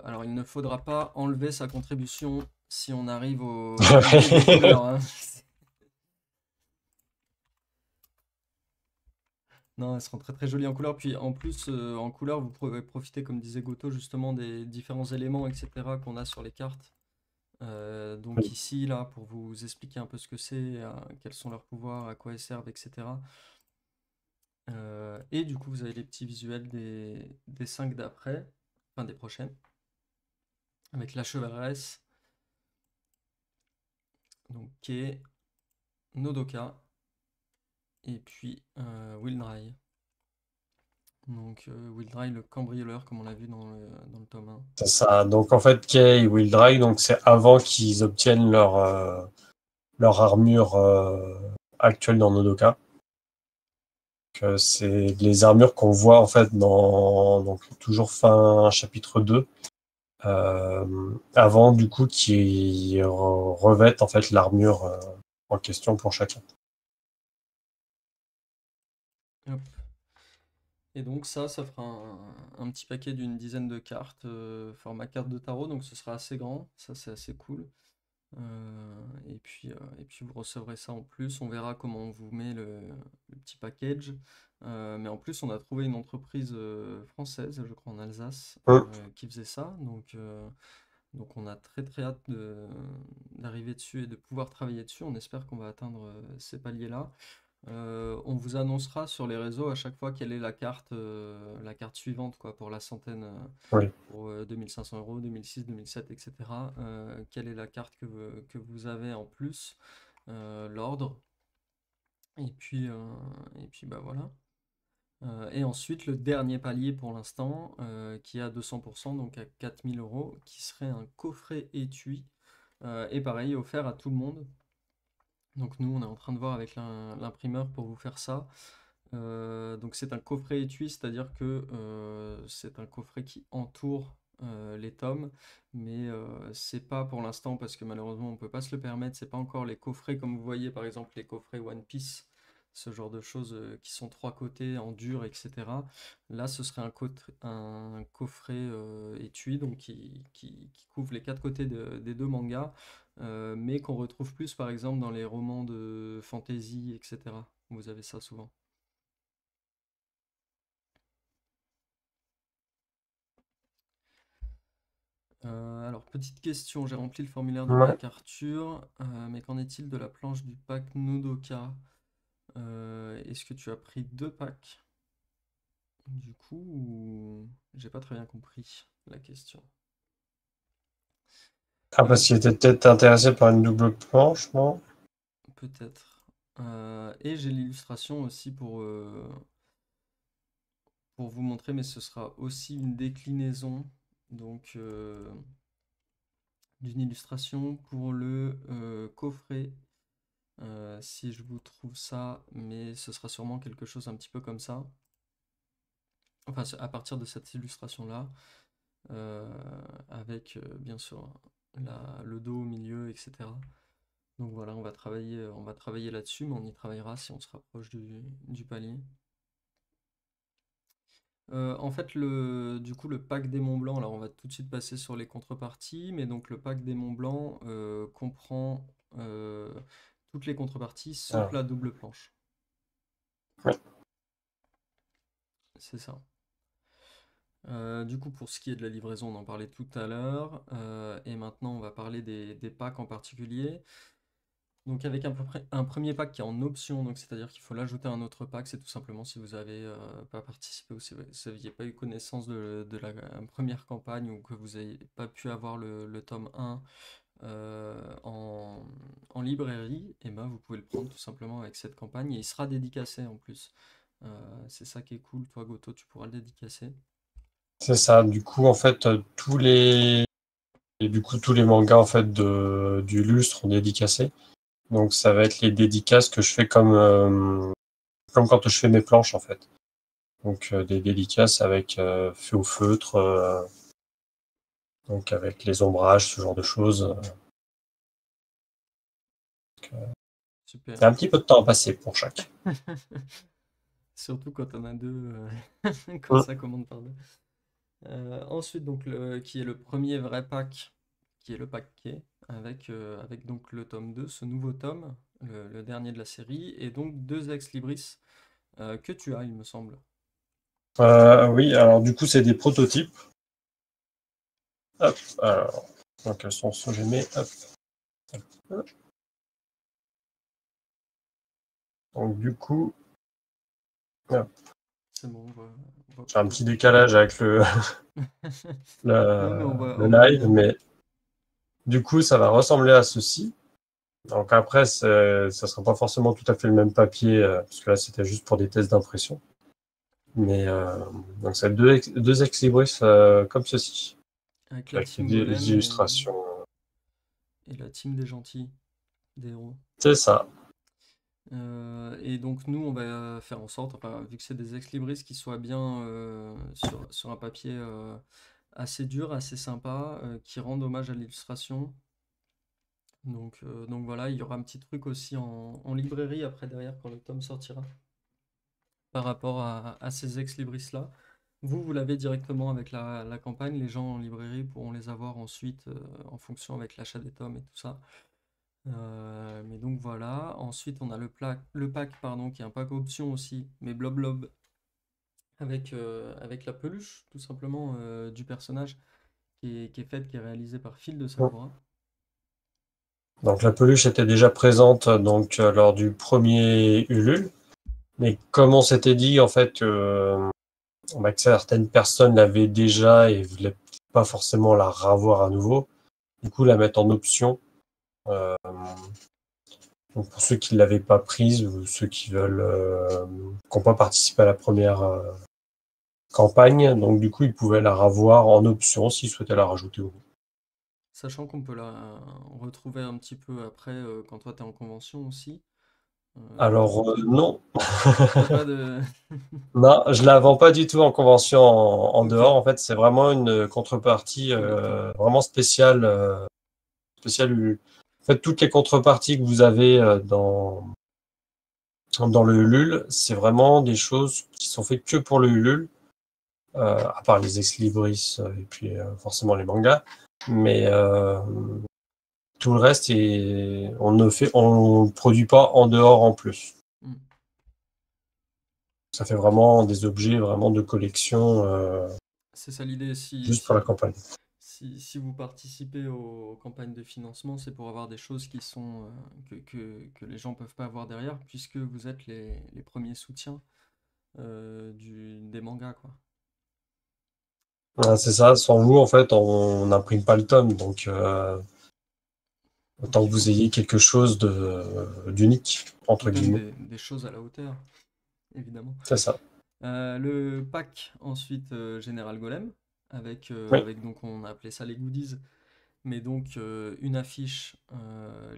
Alors, il ne faudra pas enlever sa contribution si on arrive au niveau des couleurs, hein. Non, elles seront très très jolies en couleur. Puis en plus, en couleur, vous pourrez profiter, comme disait Goto, justement des différents éléments, etc., qu'on a sur les cartes. Donc ici, là, pour vous expliquer un peu ce que c'est, quels sont leurs pouvoirs, à quoi ils servent, etc. Et du coup, vous avez les petits visuels des 5 d'après, enfin des prochaines, avec la chevaleresse, donc Kay, Nodoka, et puis Wildray. Donc Wildray, le cambrioleur, comme on l'a vu dans le tome 1. C'est ça. Donc en fait, Kay et Wildray, donc c'est avant qu'ils obtiennent leur armure actuelle dans Nodoka. C'est les armures qu'on voit en fait donc toujours fin chapitre 2, avant du coup qu'ils revêtent en fait l'armure en question pour chacun. Hop. Et donc ça fera un petit paquet d'une dizaine de cartes, format carte de tarot, donc ce sera assez grand, ça c'est assez cool. Et puis vous recevrez ça en plus, on verra comment on vous met le petit package. Mais en plus, on a trouvé une entreprise française, je crois en Alsace, Hum. qui faisait ça. Donc on a très très hâte d'arriver dessus et de pouvoir travailler dessus. On espère qu'on va atteindre ces paliers-là. On vous annoncera sur les réseaux à chaque fois quelle est la carte suivante, quoi, pour la centaine, Oui. pour 2500 €, 2006, 2007, etc. Quelle est la carte que vous avez en plus, l'ordre, et puis bah voilà. Et ensuite, le dernier palier pour l'instant, qui est à 200%, donc à 4000 €, qui serait un coffret étui, et pareil, offert à tout le monde. Donc nous, on est en train de voir avec l'imprimeur pour vous faire ça. Donc c'est un coffret étui, c'est-à-dire que c'est un coffret qui entoure les tomes, mais c'est pas pour l'instant parce que malheureusement on peut pas se le permettre. C'est pas encore les coffrets comme vous voyez par exemple les coffrets One Piece, ce genre de choses qui sont trois côtés en dur, etc. Là, ce serait un coffret étui donc qui couvre les quatre côtés des deux mangas, mais qu'on retrouve plus par exemple dans les romans de fantasy, etc. Vous avez ça souvent. Alors, petite question, j'ai rempli le formulaire du Ouais. pack Arthur, mais qu'en est-il de la planche du pack Nudoka? Est-ce que tu as pris deux packs du coup ou j'ai pas très bien compris la question? Ah, parce qu'il était peut-être intéressé par une double planche, non? Peut-être. Et j'ai l'illustration aussi pour vous montrer, mais ce sera aussi une déclinaison donc d'une illustration pour le coffret. Si je vous trouve ça, mais ce sera sûrement quelque chose un petit peu comme ça. Enfin, à partir de cette illustration-là, euh, avec bien sûr le dos au milieu, etc. Donc voilà, on va travailler là-dessus, mais on y travaillera si on se rapproche du palier. En fait, du coup, le pack des Mont Blanc, alors on va tout de suite passer sur les contreparties, mais donc le pack des Mont Blanc comprend toutes les contreparties sauf Ah, la double planche. ouais. C'est ça. Du coup, pour ce qui est de la livraison, on en parlait tout à l'heure. Et maintenant, on va parler des packs en particulier. Donc, avec un premier pack qui est en option, donc c'est-à-dire qu'il faut l'ajouter à un autre pack. C'est tout simplement si vous avez pas participé ou si vous n'aviez pas eu connaissance de la première campagne ou que vous n'avez pas pu avoir le tome 1 en librairie, et ben vous pouvez le prendre tout simplement avec cette campagne et il sera dédicacé en plus. C'est ça qui est cool. Toi, Goto, tu pourras le dédicacer. C'est ça. Du coup, en fait, tous les mangas en fait du Lustre sont dédicacés. Donc, ça va être les dédicaces que je fais comme quand je fais mes planches, en fait. Donc, des dédicaces avec fait au feutre, donc avec les ombrages, ce genre de choses. Il y Super. a un petit peu de temps à passer pour chaque. Surtout quand on a deux, quand Mm. ça commande par deux. Ensuite, donc, qui est le premier vrai pack, qui est le pack K, avec donc le tome 2 ce nouveau tome, le dernier de la série, et donc deux ex-libris que tu as, il me semble. Oui, alors du coup, c'est des prototypes. Hop, alors, donc elles sont sous-gémées. Hop, hop. Donc du coup, hop, C'est bon, j'ai un petit décalage avec Non, mais le on voit live, bien. mais du coup, ça va ressembler à ceci. Donc après, ça sera pas forcément tout à fait le même papier, parce que là, c'était juste pour des tests d'impression. Mais donc c'est deux ex-libris comme ceci, Avec la avec team des Golem illustrations. et la team des gentils, des héros. C'est ça. Et donc nous, on va faire en sorte, enfin, vu que c'est des ex-libris, qui soient bien sur un papier assez dur, assez sympa, qui rendent hommage à l'illustration. Donc voilà, il y aura un petit truc aussi en librairie après derrière quand le tome sortira par rapport à ces ex-libris-là. Vous l'avez directement avec la campagne, les gens en librairie pourront les avoir ensuite en fonction avec l'achat des tomes et tout ça. Mais donc voilà, ensuite on a le pack pardon, qui est un pack option aussi, mais blob blob, avec la peluche tout simplement du personnage qui est faite, qui est réalisée par Phil de Sakura. Donc la peluche était déjà présente donc lors du premier Ulule, mais comme on s'était dit en fait bah, que certaines personnes l'avaient déjà et voulaient pas forcément la revoir à nouveau, du coup la mettre en option. Euh, donc pour ceux qui l'avaient pas prise ou ceux qui veulent qui n'ont pas participé à la première campagne, donc du coup ils pouvaient la revoir en option s'ils souhaitaient la rajouter ou non. Sachant qu'on peut la retrouver un petit peu après quand toi tu es en convention aussi. Alors, non. T'as pas de. Non, je la vends pas du tout en convention en Ok, dehors. En fait, c'est vraiment une contrepartie d'accord. vraiment spéciale, spéciale Ulule. En fait, toutes les contreparties que vous avez dans le Ulule, c'est vraiment des choses qui sont faites que pour le Ulule, à part les ex-libris et puis forcément les mangas. Mais tout le reste, on ne produit pas en dehors en plus. Hmm. Ça fait vraiment des objets vraiment de collection C'est ça l'idée. Si, juste pour la si, campagne. si vous participez aux campagnes de financement, c'est pour avoir des choses qui sont que les gens peuvent pas avoir derrière, puisque vous êtes les premiers soutiens des mangas, quoi. Ouais, c'est ça. Sans vous, en fait, on n'imprime pas le tome. Donc, Donc autant il que vous faut, ayez quelque chose d'unique, faut entre quand même guillemets. des choses à la hauteur, évidemment. C'est ça. Le pack ensuite Général Golem, Oui. avec donc on a appelé ça les goodies, mais donc une affiche,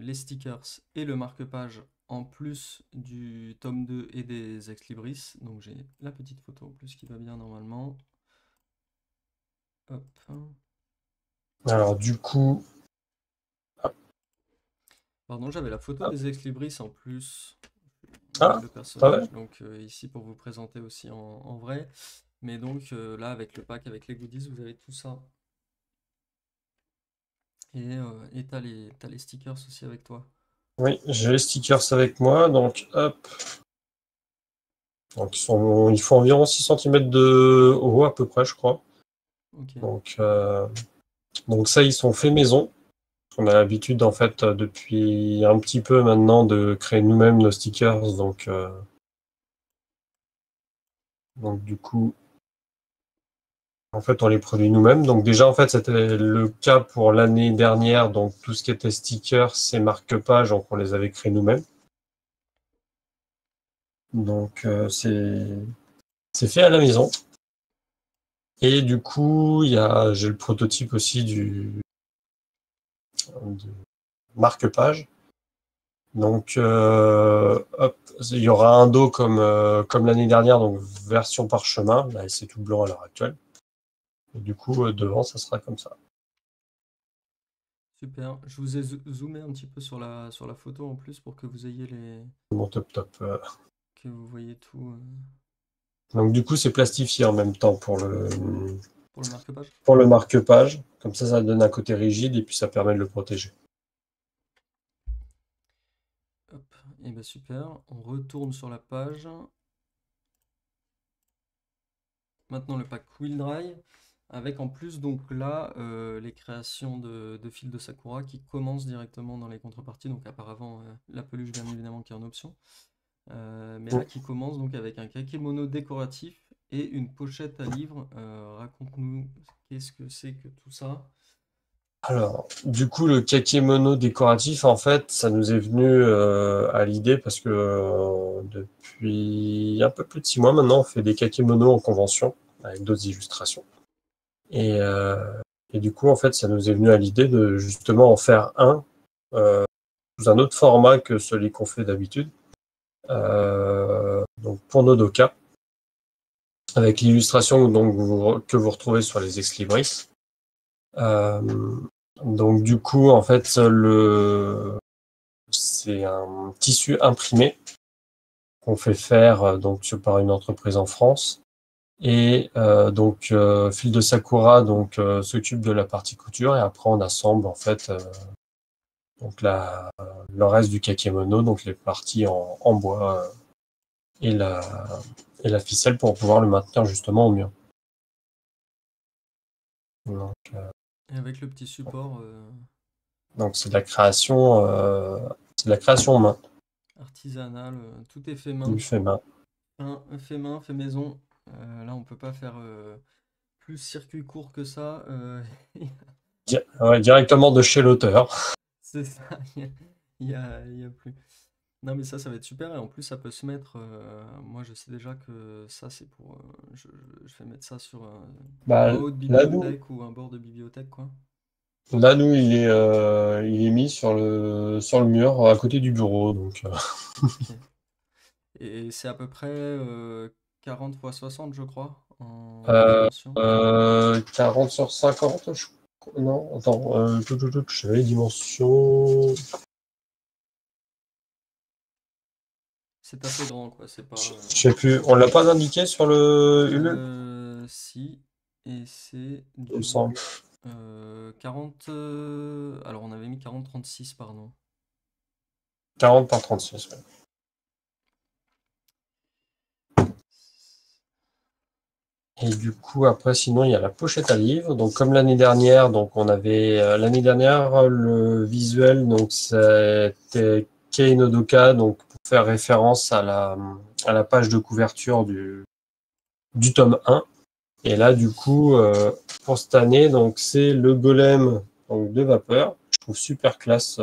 les stickers et le marque-page en plus du tome 2 et des ex-libris. Donc j'ai la petite photo en plus qui va bien normalement. Hop. Alors, du coup, Pardon, j'avais la photo hop. des ex-libris en plus avec Ah, le pas vrai. personnage, donc ici pour vous présenter aussi en vrai. Mais donc là avec le pack, avec les goodies, vous avez tout ça. Et t'as les stickers aussi avec toi. Oui, j'ai les stickers avec moi. Donc, hop. Donc, il faut environ 6 centimètres de haut, à peu près, je crois. Ok. Donc, ça, ils sont faits maison. On a l'habitude, en fait, depuis un petit peu maintenant, de créer nous-mêmes nos stickers. Donc du coup, en fait, on les produit nous-mêmes. Donc déjà, en fait, c'était le cas pour l'année dernière. Donc tout ce qui était stickers, c'est marque-page, donc on les avait créés nous-mêmes. Donc c'est fait à la maison. Et du coup, j'ai le prototype aussi du marque-page. Donc hop, il y aura un dos comme l'année dernière, donc version parchemin. Là, c'est tout blanc à l'heure actuelle. Et du coup, devant, ça sera comme ça. Super. Je vous ai zoomé un petit peu sur la photo en plus pour que vous ayez Mon top top. que vous voyez tout Donc du coup, c'est plastifié en même temps pour le marque-page. pour le marque-page. Comme ça donne un côté rigide et puis ça permet de le protéger. Hop. Et ben super. On retourne sur la page. Maintenant le pack Wheel Dry. Avec en plus donc là les créations de fils de Sakura qui commencent directement dans les contreparties. Donc apparemment la peluche bien évidemment qui est en option. Mais là qui commence donc avec un kakémono décoratif et une pochette à livre. Raconte-nous qu'est-ce que c'est que tout ça. Alors, du coup, le kakémono décoratif, en fait, ça nous est venu à l'idée parce que depuis un peu plus de 6 mois maintenant, on fait des kakémonos en convention avec d'autres illustrations. Et, euh, et du coup, en fait, ça nous est venu à l'idée de justement en faire un sous un autre format que celui qu'on fait d'habitude. Donc pour Nodoka, avec l'illustration que vous retrouvez sur les ex-libris. Euh, donc du coup, en fait, c'est un tissu imprimé qu'on fait faire donc par une entreprise en France. Et Fil de Sakura s'occupe de la partie couture et après on assemble en fait donc le reste du kakémono, donc les parties en bois et la ficelle pour pouvoir le maintenir justement au mieux. Donc, Et avec le petit support donc c'est de la création main, artisanal, tout est fait du main. fait main. Fait main, fait maison. Là, on peut pas faire plus circuit court que ça. Ouais, directement de chez l'auteur. C'est ça, il y a plus. Non, mais ça va être super. Et en plus, ça peut se mettre. Moi, je sais déjà que ça, c'est pour. Je vais mettre ça sur un Bah, haut de là, nous, bibliothèque ou un bord de bibliothèque, quoi. Là, nous, il est mis sur le mur à côté du bureau. Donc, Ok. Et c'est à peu près 40 x 60, je crois, en euh, dimension. 40 sur 50, non, attends, je savais les dimensions. C'est assez grand, quoi. C'est Je pas. je sais plus, on l'a pas indiqué sur le Ulule, Si. Et c'est il me du semble. 40. Alors, on avait mis 40-36, pardon. 40 par 36. Ouais. Et du coup, après, sinon, il y a la pochette à livre. Donc, comme l'année dernière, donc on avait l'année dernière le visuel, donc c'était Kei no Doka, donc pour faire référence à la page de couverture du tome 1. Et là, du coup, pour cette année, donc c'est le golem donc de vapeur. Je trouve super classe.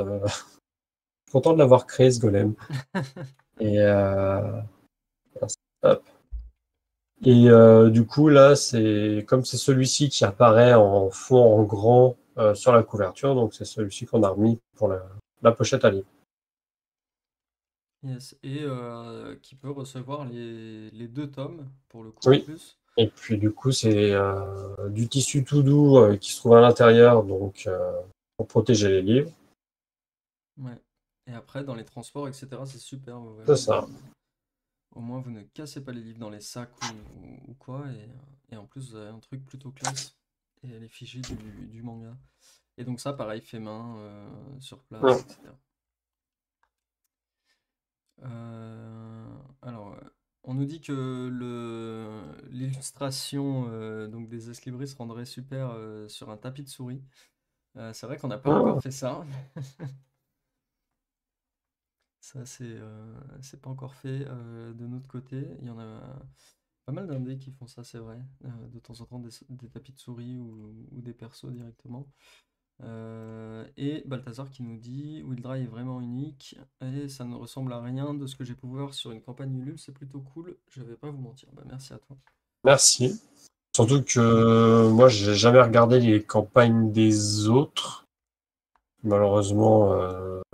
Content de l'avoir créé ce golem. Et hop. Et du coup, là, c'est comme c'est celui-ci qui apparaît en fond en grand sur la couverture, donc c'est celui-ci qu'on a remis pour la pochette à livre. Yes. Et qui peut recevoir les deux tomes, pour le coup, en Oui. plus. Et puis du coup, c'est du tissu tout doux qui se trouve à l'intérieur, donc pour protéger les livres. Ouais. Et après, dans les transports, etc., c'est super. C'est Voilà, ça. au moins, vous ne cassez pas les livres dans les sacs ou quoi. Et en plus, vous avez un truc plutôt classe. Et les fichiers du manga. Et donc, ça, pareil, fait main, sur place, Ouais. etc. Alors, on nous dit que l'illustration donc des ex-libris rendrait super sur un tapis de souris. C'est vrai qu'on n'a pas encore fait ça. Ça, c'est pas encore fait de notre côté. Il y en a pas mal d'indés qui font ça, c'est vrai. De temps en temps, des tapis de souris ou des persos directement. Et Balthazar qui nous dit Wildry est vraiment unique et ça ne ressemble à rien de ce que j'ai pu voir sur une campagne Ulule, c'est plutôt cool, je vais pas vous mentir. Bah, merci à toi. Merci. Surtout que moi, j'ai jamais regardé les campagnes des autres. Malheureusement,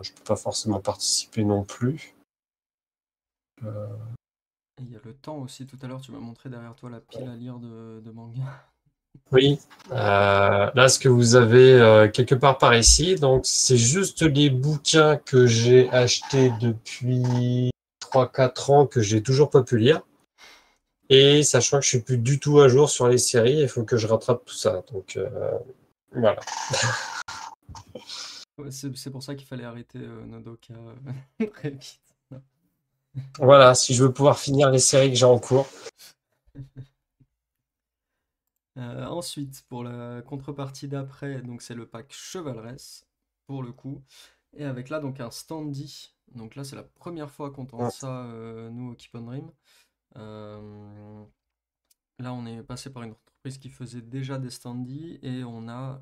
je peux pas forcément participer non plus. Euh, Et il y a le temps aussi, tout à l'heure tu m'as montré derrière toi la pile à lire de manga. oui, là, ce que vous avez quelque part par ici, donc c'est juste les bouquins que j'ai achetés depuis 3 4 ans que j'ai toujours pas pu lire. Et sachant que je suis plus du tout à jour sur les séries, il faut que je rattrape tout ça. Donc voilà. Ouais, c'est pour ça qu'il fallait arrêter Nodoka très vite. Voilà, si je veux pouvoir finir les séries que j'ai en cours. Ensuite, pour la contrepartie d'après, donc c'est le pack Chevaleresse, pour le coup. Et avec là, donc un standy. Donc là, c'est la première fois qu'on tente ça, nous, au Keep on Dream. Euh, Là, on est passé par une entreprise qui faisait déjà des standees et on a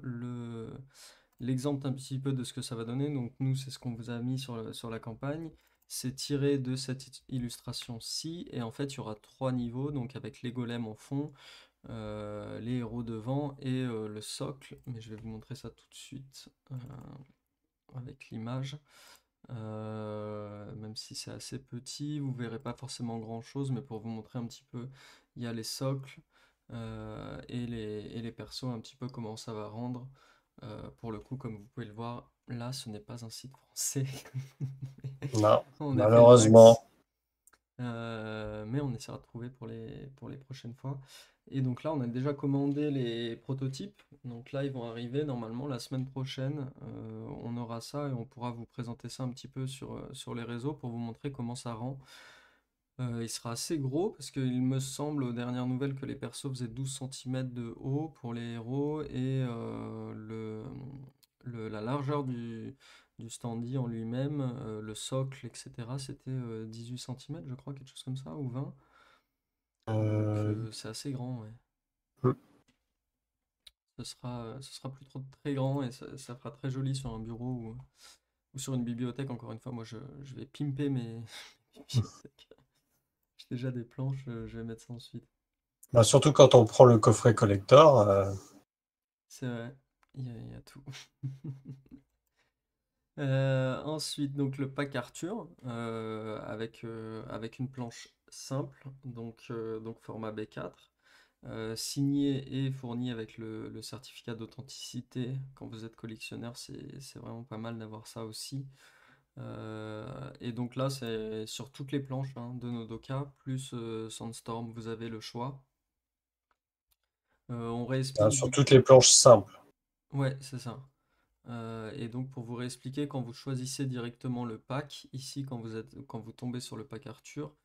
l'exemple un petit peu de ce que ça va donner. Donc nous, c'est ce qu'on vous a mis sur la campagne. C'est tiré de cette illustration-ci et en fait, il y aura trois niveaux, donc avec les golems en fond, les héros devant et le socle. Mais je vais vous montrer ça tout de suite avec l'image. Même si c'est assez petit, vous verrez pas forcément grand chose, mais pour vous montrer un petit peu, il y a les socles et les persos, un petit peu comment ça va rendre. Pour le coup, comme vous pouvez le voir, là ce n'est pas un site français. Non, On a fait le malheureusement. max. Mais on essaiera de trouver pour les prochaines fois. Et donc là, on a déjà commandé les prototypes. Donc là, ils vont arriver normalement la semaine prochaine. On aura ça et on pourra vous présenter ça un petit peu sur les réseaux pour vous montrer comment ça rend. Il sera assez gros parce qu'il me semble aux dernières nouvelles que les persos faisaient 12 centimètres de haut pour les héros et la largeur du standy en lui-même, le socle, etc. C'était 18 centimètres, je crois, quelque chose comme ça, ou 20. Donc Euh, c'est assez grand, ouais. Ce sera plus trop très grand et ça fera très joli sur un bureau ou sur une bibliothèque. Encore une fois, moi je vais pimper mes bibliothèques. J'ai déjà des planches, je vais mettre ça ensuite. bah, surtout quand on prend le coffret collector. C'est vrai. il y a tout. Ensuite, donc le pack Arthur avec une planche simple, donc format B4, signé et fourni avec le certificat d'authenticité. Quand vous êtes collectionneur, c'est vraiment pas mal d'avoir ça aussi. Et donc là, c'est sur toutes les planches hein, de Nodoka, plus Sandstorm, vous avez le choix. On Hein, réexplique sur du toutes coup. les planches simples. Ouais, c'est ça. Et donc pour vous réexpliquer, quand vous choisissez directement le pack, ici quand vous tombez sur le pack Arthur,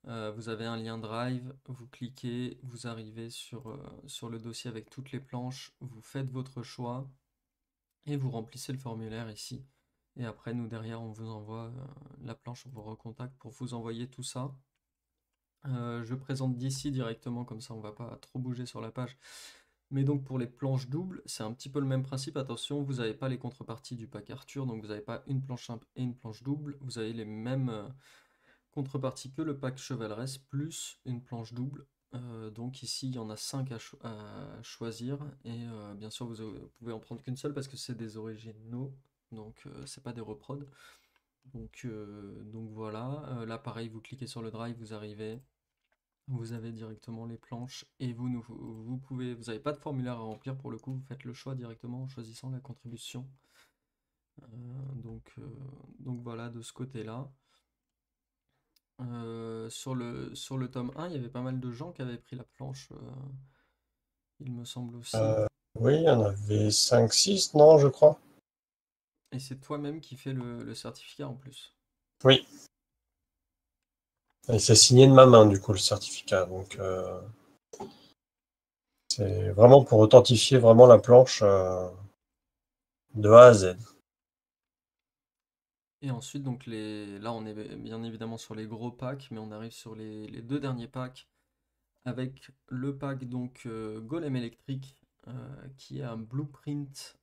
vous avez un lien Drive, vous cliquez, vous arrivez sur le dossier avec toutes les planches, vous faites votre choix et vous remplissez le formulaire ici. Et après, nous derrière, on vous envoie la planche, on vous recontacte pour vous envoyer tout ça. Je présente d'ici directement, comme ça on va pas trop bouger sur la page. Mais donc pour les planches doubles, c'est un petit peu le même principe. Attention, vous n'avez pas les contreparties du pack Arthur, donc vous n'avez pas une planche simple et une planche double. Vous avez les mêmes contreparties que le pack chevaleresque, plus une planche double. Donc ici, il y en a 5 à choisir. Et bien sûr, vous pouvez en prendre qu'une seule parce que c'est des originaux. Donc c'est pas des reprods. Donc voilà. Là pareil, vous cliquez sur le drive, vous arrivez. Vous avez directement les planches et vous n'avez pas de formulaire à remplir pour le coup, vous faites le choix directement en choisissant la contribution. Euh, donc, euh, donc voilà de ce côté-là. Sur le tome 1, il y avait pas mal de gens qui avaient pris la planche, il me semble aussi. Oui, il y en avait 5, 6, non, je crois. Et c'est toi-même qui fais le certificat en plus. Oui. Et c'est signé de ma main, du coup, le certificat. Donc, c'est vraiment pour authentifier vraiment la planche de A à Z. Et ensuite, donc là on est bien évidemment sur les gros packs, mais on arrive sur les deux derniers packs avec le pack donc Golem électrique qui est un blueprint.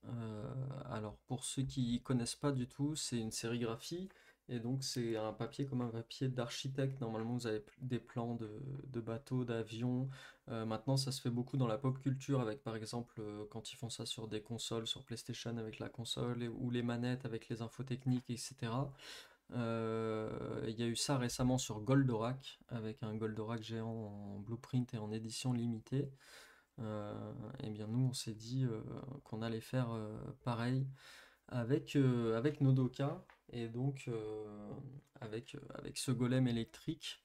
Alors pour ceux qui connaissent pas du tout, c'est une sérigraphie et donc c'est un papier comme un papier d'architecte. Normalement vous avez des plans de bateaux, d'avions. Maintenant ça se fait beaucoup dans la pop culture avec par exemple quand ils font ça sur des consoles, sur PlayStation avec la console ou les manettes avec les infos techniques, etc. Il y a eu ça récemment sur Goldorak, avec un Goldorak géant en blueprint et en édition limitée. Et bien nous, on s'est dit qu'on allait faire pareil avec Nodoka et donc avec ce golem électrique.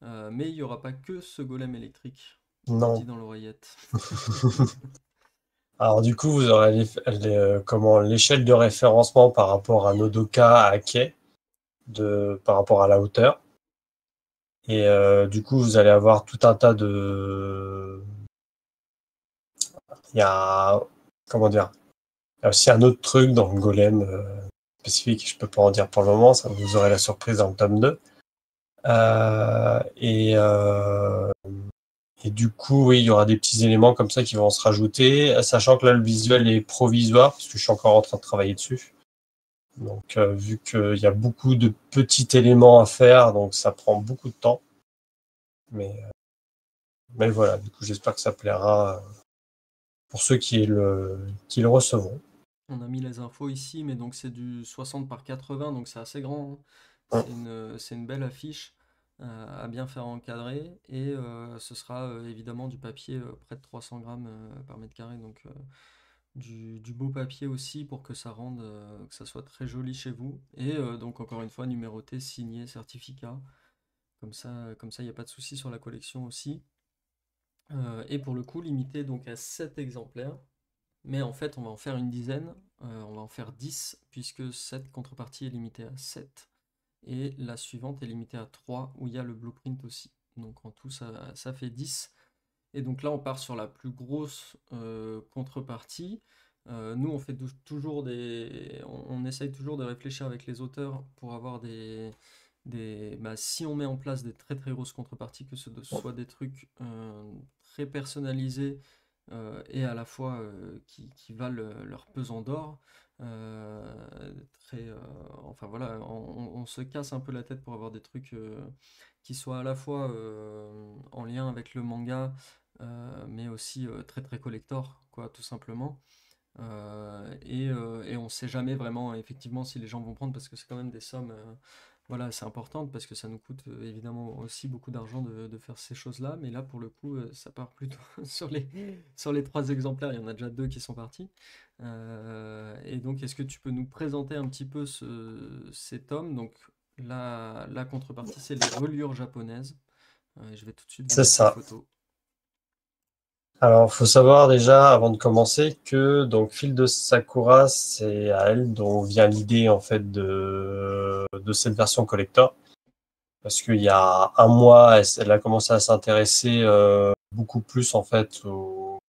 Mais il n'y aura pas que ce golem électrique, on me dit Non. dans l'oreillette. Alors, du coup, vous aurez comment, l'échelle de référencement par rapport à Nodoka, à quai, par rapport à la hauteur. Et du coup, vous allez avoir tout un tas de... Il y a... Comment dire? Il y a aussi un autre truc dans le golem spécifique, je peux pas en dire pour le moment, ça vous aurez la surprise dans le tome 2. Euh, et, euh, et du coup, oui, il y aura des petits éléments comme ça qui vont se rajouter, sachant que là, le visuel est provisoire, parce que je suis encore en train de travailler dessus. Donc, vu qu'il y a beaucoup de petits éléments à faire, donc ça prend beaucoup de temps. Mais, mais voilà, du coup, j'espère que ça plaira pour ceux qui le recevront. On a mis les infos ici, mais donc c'est du 60 par 80, donc c'est assez grand, hein. Hein. C'est une belle affiche à bien faire encadrer. Et ce sera évidemment du papier près de 300 grammes par mètre carré, donc du beau papier aussi pour que ça rende, que ça soit très joli chez vous. Et donc encore une fois, numéroté, signé, certificat. Comme ça, il n'y a pas de souci sur la collection aussi. Et pour le coup, limité donc à 7 exemplaires. Mais en fait, on va en faire une dizaine, on va en faire 10, puisque cette contrepartie est limitée à 7, et la suivante est limitée à 3, où il y a le blueprint aussi. Donc en tout, ça fait 10. Et donc là, on part sur la plus grosse contrepartie. Nous, on fait toujours on essaye toujours de réfléchir avec les auteurs pour avoir si on met en place des très très grosses contreparties, que ce soit des trucs très personnalisés et à la fois qui valent leur pesant d'or. Enfin voilà, on se casse un peu la tête pour avoir des trucs qui soient à la fois en lien avec le manga, mais aussi très très collector, quoi, tout simplement. Et on ne sait jamais vraiment effectivement si les gens vont prendre parce que c'est quand même des sommes voilà, c'est importante parce que ça nous coûte évidemment aussi beaucoup d'argent de faire ces choses-là. Mais là, pour le coup, ça part plutôt sur les 3 exemplaires. Il y en a déjà 2 qui sont partis. Et donc, est-ce que tu peux nous présenter un petit peu ces tomes? Donc, la contrepartie, c'est les reliures japonaises. Je vais tout de suite vous C'est mettre les ça. photos. Alors, faut savoir déjà, avant de commencer, que donc Fil de Sakura, c'est à elle dont vient l'idée en fait de cette version collector. Parce qu'il y a un mois, elle a commencé à s'intéresser beaucoup plus en fait aux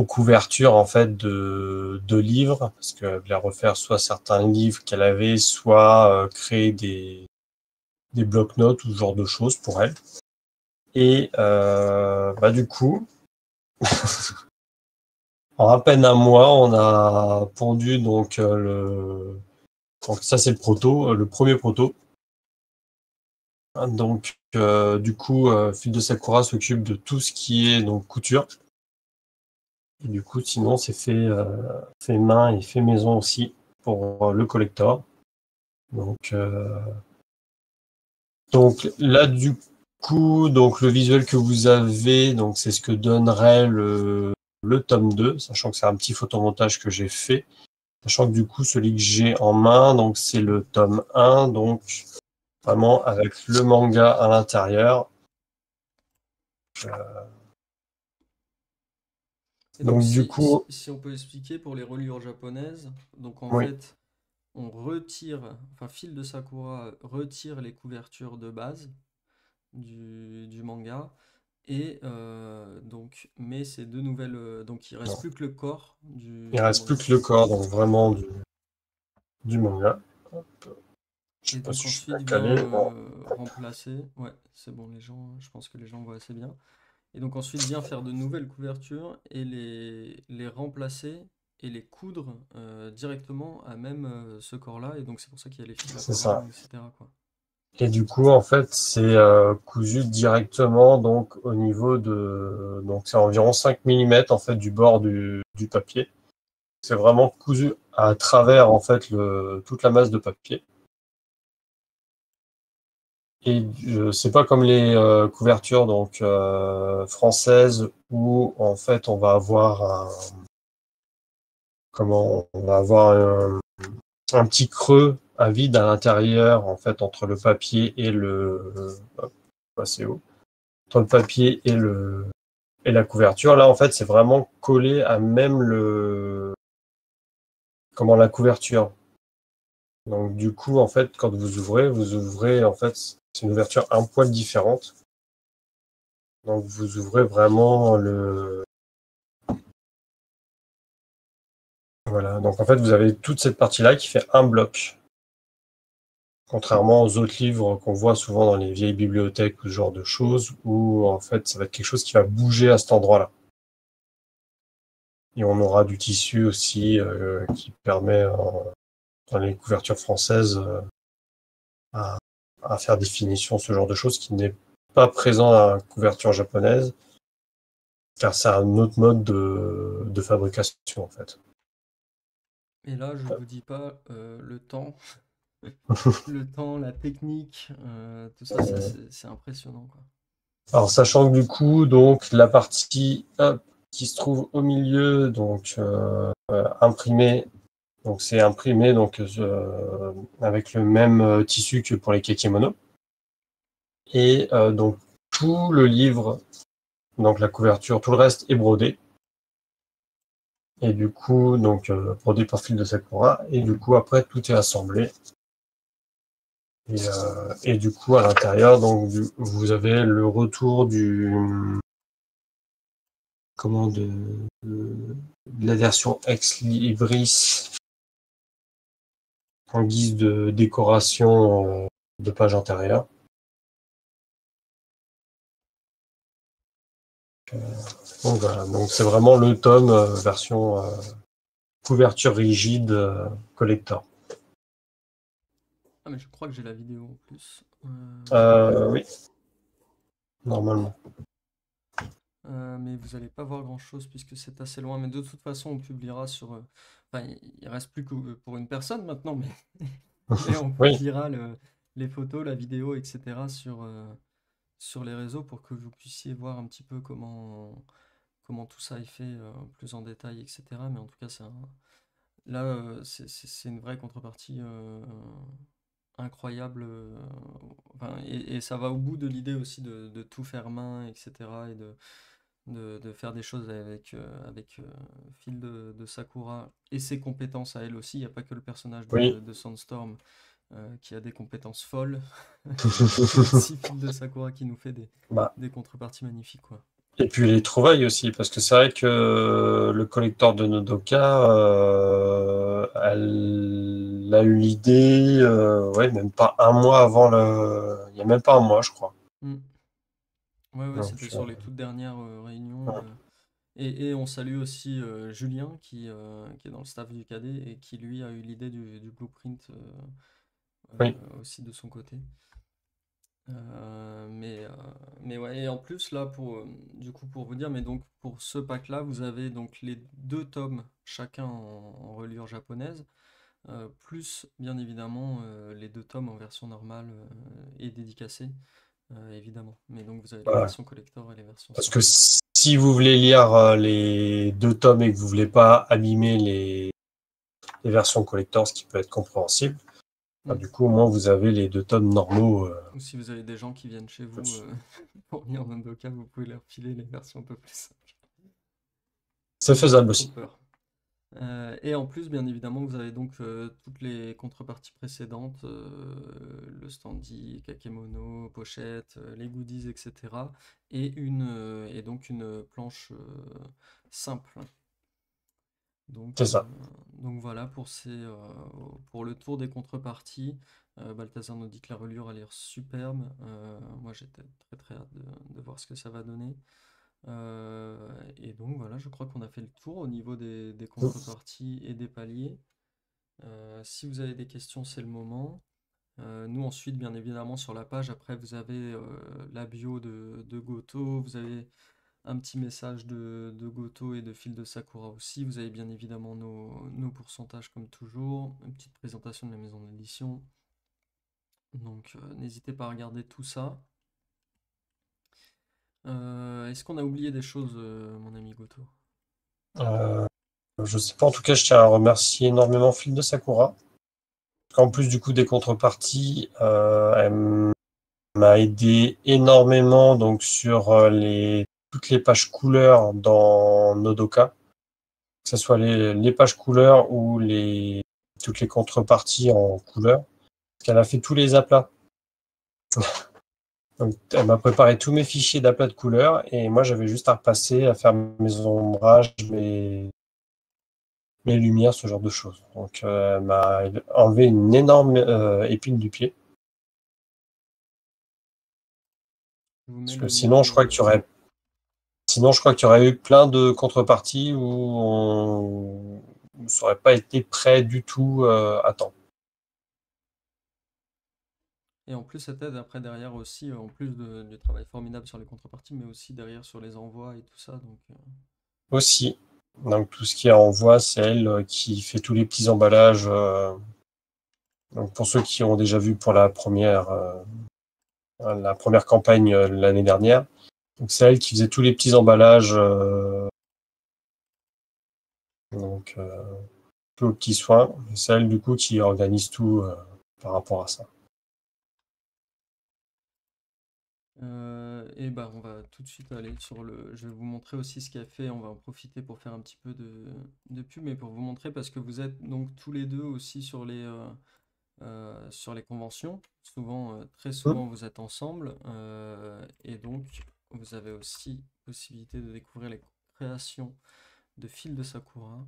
couvertures en fait de livres, parce qu'elle voulait refaire soit certains livres qu'elle avait, soit créer des bloc-notes ou ce genre de choses pour elle. Et bah du coup, en à peine un mois, on a pondu donc ça c'est le proto, le premier proto. Donc du coup, Fil de Sakura s'occupe de tout ce qui est donc couture. Et du coup, sinon c'est fait main et fait maison aussi pour le collector. Donc donc là du coup, donc le visuel que vous avez, donc c'est ce que donnerait le tome 2, sachant que c'est un petit photomontage que j'ai fait. Sachant que du coup, celui que j'ai en main, donc c'est le tome 1, donc vraiment avec le manga à l'intérieur. Euh, Et donc, donc du coup, si on peut expliquer pour les reliures japonaises, donc en oui, fait, on retire, enfin, Fil de Sakura retire les couvertures de base du manga et donc met ces 2 nouvelles. Donc, il reste non, plus que le corps il du reste plus manga. que le corps, donc vraiment du manga. Hop, je Et sais pas donc, si je suis bien ensuite vient calé. Bon. remplacer. Ouais, c'est bon, je pense que les gens voient assez bien. Et donc ensuite vient faire de nouvelles couvertures et les remplacer et les coudre directement à même ce corps-là. Et donc c'est pour ça qu'il y a les fils C'est ça. apparents, etc., quoi. Et du coup, en fait, c'est cousu directement donc au niveau de donc c'est environ 5 millimètres en fait du bord du papier. C'est vraiment cousu à travers en fait toute la masse de papier. Et c'est pas comme les couvertures donc françaises où en fait on va avoir un petit creux à vide à l'intérieur en fait entre le papier et hop, c'est haut, entre le papier et la couverture. Là en fait c'est vraiment collé à même le comment la couverture. Donc du coup en fait quand vous ouvrez en fait c'est une ouverture un poil différente. Donc vous ouvrez vraiment voilà. Donc en fait vous avez toute cette partie-là qui fait un bloc. Contrairement aux autres livres qu'on voit souvent dans les vieilles bibliothèques ou ce genre de choses, où en fait ça va être quelque chose qui va bouger à cet endroit-là. Et on aura du tissu aussi qui permet dans les couvertures françaises à, à faire des finitions, ce genre de choses qui n'est pas présent dans la couverture japonaise, car c'est un autre mode de fabrication en fait. Et là, je vous dis pas le temps, le temps, la technique, tout ça, c'est impressionnant, quoi. Alors sachant que du coup, donc la partie hop, qui se trouve au milieu, donc imprimée, donc c'est imprimé donc avec le même tissu que pour les kakemono. Et donc tout le livre, donc la couverture, tout le reste est brodé. Et du coup, donc brodé par Fil de Sakura. Et du coup, après, tout est assemblé. Et du coup, à l'intérieur, donc vous avez le retour comment de la version ex libris en guise de décoration de page intérieure. Donc voilà, donc c'est vraiment le tome version couverture rigide collector. Ah, mais je crois que j'ai la vidéo en plus. Oui, normalement. mais vous allez pas voir grand-chose puisque c'est assez loin. Mais de toute façon, on publiera sur. Enfin, il reste plus que pour une personne maintenant, mais, mais on Oui, publiera les photos, la vidéo, etc. sur les réseaux pour que vous puissiez voir un petit peu comment tout ça est fait plus en détail, etc. Mais en tout cas, là, c'est une vraie contrepartie incroyable. Enfin, et ça va au bout de l'idée aussi de tout faire main, etc. Et de faire des choses avec Phil de Sakura et ses compétences à elle aussi. Il n'y a pas que le personnage oui. de Sandstorm qui a des compétences folles. Il y a aussi Phil de Sakura qui nous fait Bah, des contreparties magnifiques, quoi. et puis les trouvailles aussi, parce que c'est vrai que le collector de Nodoka, elle a eu l'idée, ouais, même pas un mois avant il y a même pas un mois, je crois. Mm. Ouais, ouais, c'était Donc, sur les toutes dernières réunions. ouais. Et on salue aussi Julien qui est dans le staff du cadet et qui lui a eu l'idée du blueprint Oui, aussi de son côté. Euh, mais, euh, mais ouais, et en plus là du coup pour vous dire, mais donc pour ce pack-là, vous avez donc les deux tomes chacun en reliure japonaise, plus bien évidemment les deux tomes en version normale et dédicacée, évidemment. Mais donc vous avez les voilà. versions collector et les versions Parce que simple. si vous voulez lire les deux tomes et que vous voulez pas abîmer les versions collector, ce qui peut être compréhensible, bah, Mm. du coup, au moins, vous avez les deux tomes normaux. Ou si vous avez des gens qui viennent chez vous Plus. pour lire Nandoka, vous pouvez leur filer les versions un peu plus simples. C'est Ils n'auront pas faisable trop aussi. peur. Et en plus, bien évidemment, vous avez donc toutes les contreparties précédentes, le standy, kakemono, pochette, les goodies, etc. Et donc une planche simple. C'est Donc, ça. donc voilà pour le tour des contreparties. Balthazar nous dit que la reliure a l'air superbe. Moi, j'étais très très hâte de voir ce que ça va donner. Et donc voilà, je crois qu'on a fait le tour au niveau des contreparties et des paliers. Si vous avez des questions, c'est le moment. Nous ensuite, bien évidemment, sur la page, après, vous avez la bio de Goto, vous avez un petit message de Goto et de Fil de Sakura aussi. Vous avez bien évidemment nos pourcentages comme toujours, une petite présentation de la maison d'édition. Donc n'hésitez pas à regarder tout ça. Est-ce qu'on a oublié des choses, mon ami Goto? Euh, je sais pas, en tout cas, je tiens à remercier énormément Phil de Sakura. En plus du coup des contreparties, elle m'a aidé énormément donc sur toutes les pages couleurs dans Nodoka, que ce soit les pages couleurs ou toutes les contreparties en couleur. Parce qu'elle a fait tous les aplats. Donc, elle m'a préparé tous mes fichiers d'aplats de couleurs et moi j'avais juste à repasser, à faire mes ombrages, mes lumières, ce genre de choses. Donc elle m'a enlevé une énorme épine du pied. Je vous mets Parce que le lien sinon je crois qu'il y aurait eu plein de contreparties où ça aurait pas été prêt du tout à temps. Et en plus, ça t'aide après derrière aussi, en plus du travail formidable sur les contreparties, mais aussi derrière sur les envois et tout ça. Donc, Aussi. Donc tout ce qui est envoi, c'est elle qui fait tous les petits emballages. Donc pour ceux qui ont déjà vu pour la première campagne l'année dernière, donc c'est elle qui faisait tous les petits emballages, donc peu aux petits soins. C'est elle du coup qui organise tout par rapport à ça. et bah, on va tout de suite aller sur le. Je vais vous montrer aussi ce qu'il a fait. On va en profiter pour faire un petit peu de pub, mais pour vous montrer parce que vous êtes donc tous les deux aussi sur les conventions. Souvent, très Hum, souvent, vous êtes ensemble. Et donc, vous avez aussi possibilité de découvrir les créations de Fil de Sakura.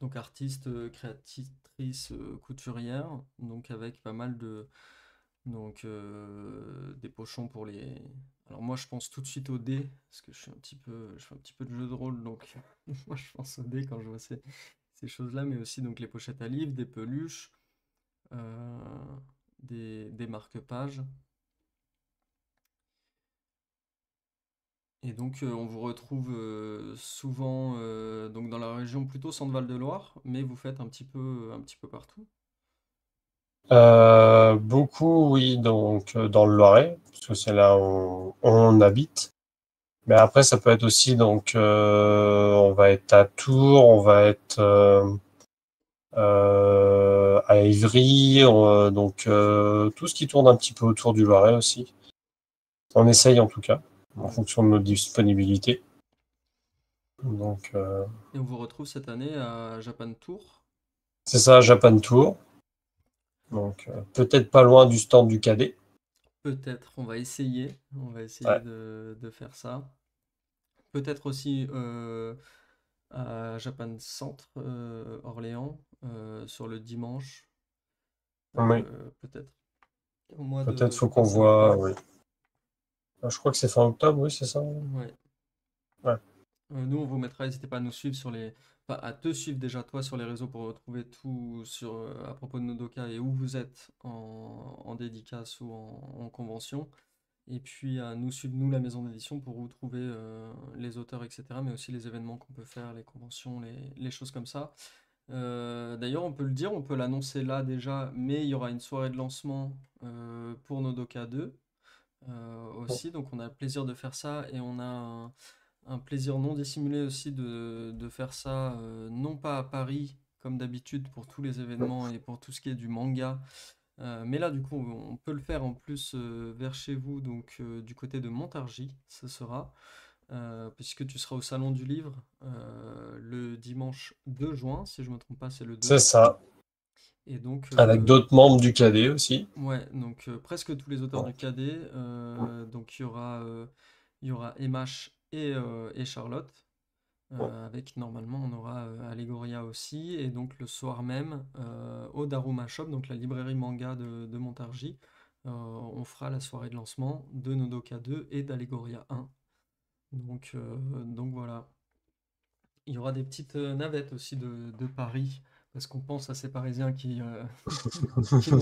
Donc artiste, créatrice, couturière, donc avec pas mal donc des pochons pour les. Alors moi je pense tout de suite aux dés parce que je fais un petit peu de jeu de rôle donc moi je pense aux dés quand je vois ces choses-là, mais aussi donc les pochettes à livres, des peluches, euh, des marque-pages. Et donc, on vous retrouve souvent donc dans la région plutôt Centre-Val de Loire, mais vous faites un petit peu partout. Beaucoup, oui, donc dans le Loiret, parce que c'est là où on habite. Mais après, ça peut être aussi, donc, on va être à Tours, on va être à Ivry, donc tout ce qui tourne un petit peu autour du Loiret aussi. On essaye en tout cas, en Ouais. fonction de nos disponibilités. Donc, Et on vous retrouve cette année à Japan Tour. c'est ça, Japan Tour. Donc, peut-être pas loin du stand du cadet. Peut-être, on va essayer Ouais. de faire ça. Peut-être aussi à Japan Centre, Orléans, sur le dimanche. Oui. Peut-être. Au mois Peut-être je faut crois qu'on que c'est voit, octobre. oui. Je crois que c'est fin octobre, oui, c'est ça. Ouais. Ouais. Nous, on vous mettra, n'hésitez pas à nous suivre sur les. Enfin, à te suivre déjà, toi, sur les réseaux pour retrouver tout sur, à propos de Nodoka et où vous êtes en dédicace ou en convention. Et puis à nous suivre, nous, la maison d'édition, pour retrouver les auteurs, etc. Mais aussi les événements qu'on peut faire, les conventions, les choses comme ça. D'ailleurs, on peut le dire, on peut l'annoncer là déjà, mais il y aura une soirée de lancement pour Nodoka 2 aussi. Donc on a le plaisir de faire ça et on a un plaisir non dissimulé aussi de faire ça, non pas à Paris comme d'habitude pour tous les événements et pour tout ce qui est du manga, mais là du coup on peut le faire en plus vers chez vous, donc du côté de Montargis, ce sera, puisque tu seras au Salon du Livre le dimanche 2 juin, si je me trompe pas, c'est le 2. C'est ça. Et donc, Avec d'autres membres du cadet aussi. ouais, donc presque tous les auteurs du Donc, cadet, donc il y aura Emash et Charlotte. Avec normalement on aura Allegoria aussi, et donc le soir même au Daruma Shop, donc la librairie manga de Montargis, on fera la soirée de lancement de Nodoka 2 et d'Allegoria 1. Donc voilà, il y aura des petites navettes aussi de Paris, parce qu'on pense à ces Parisiens qui n'ont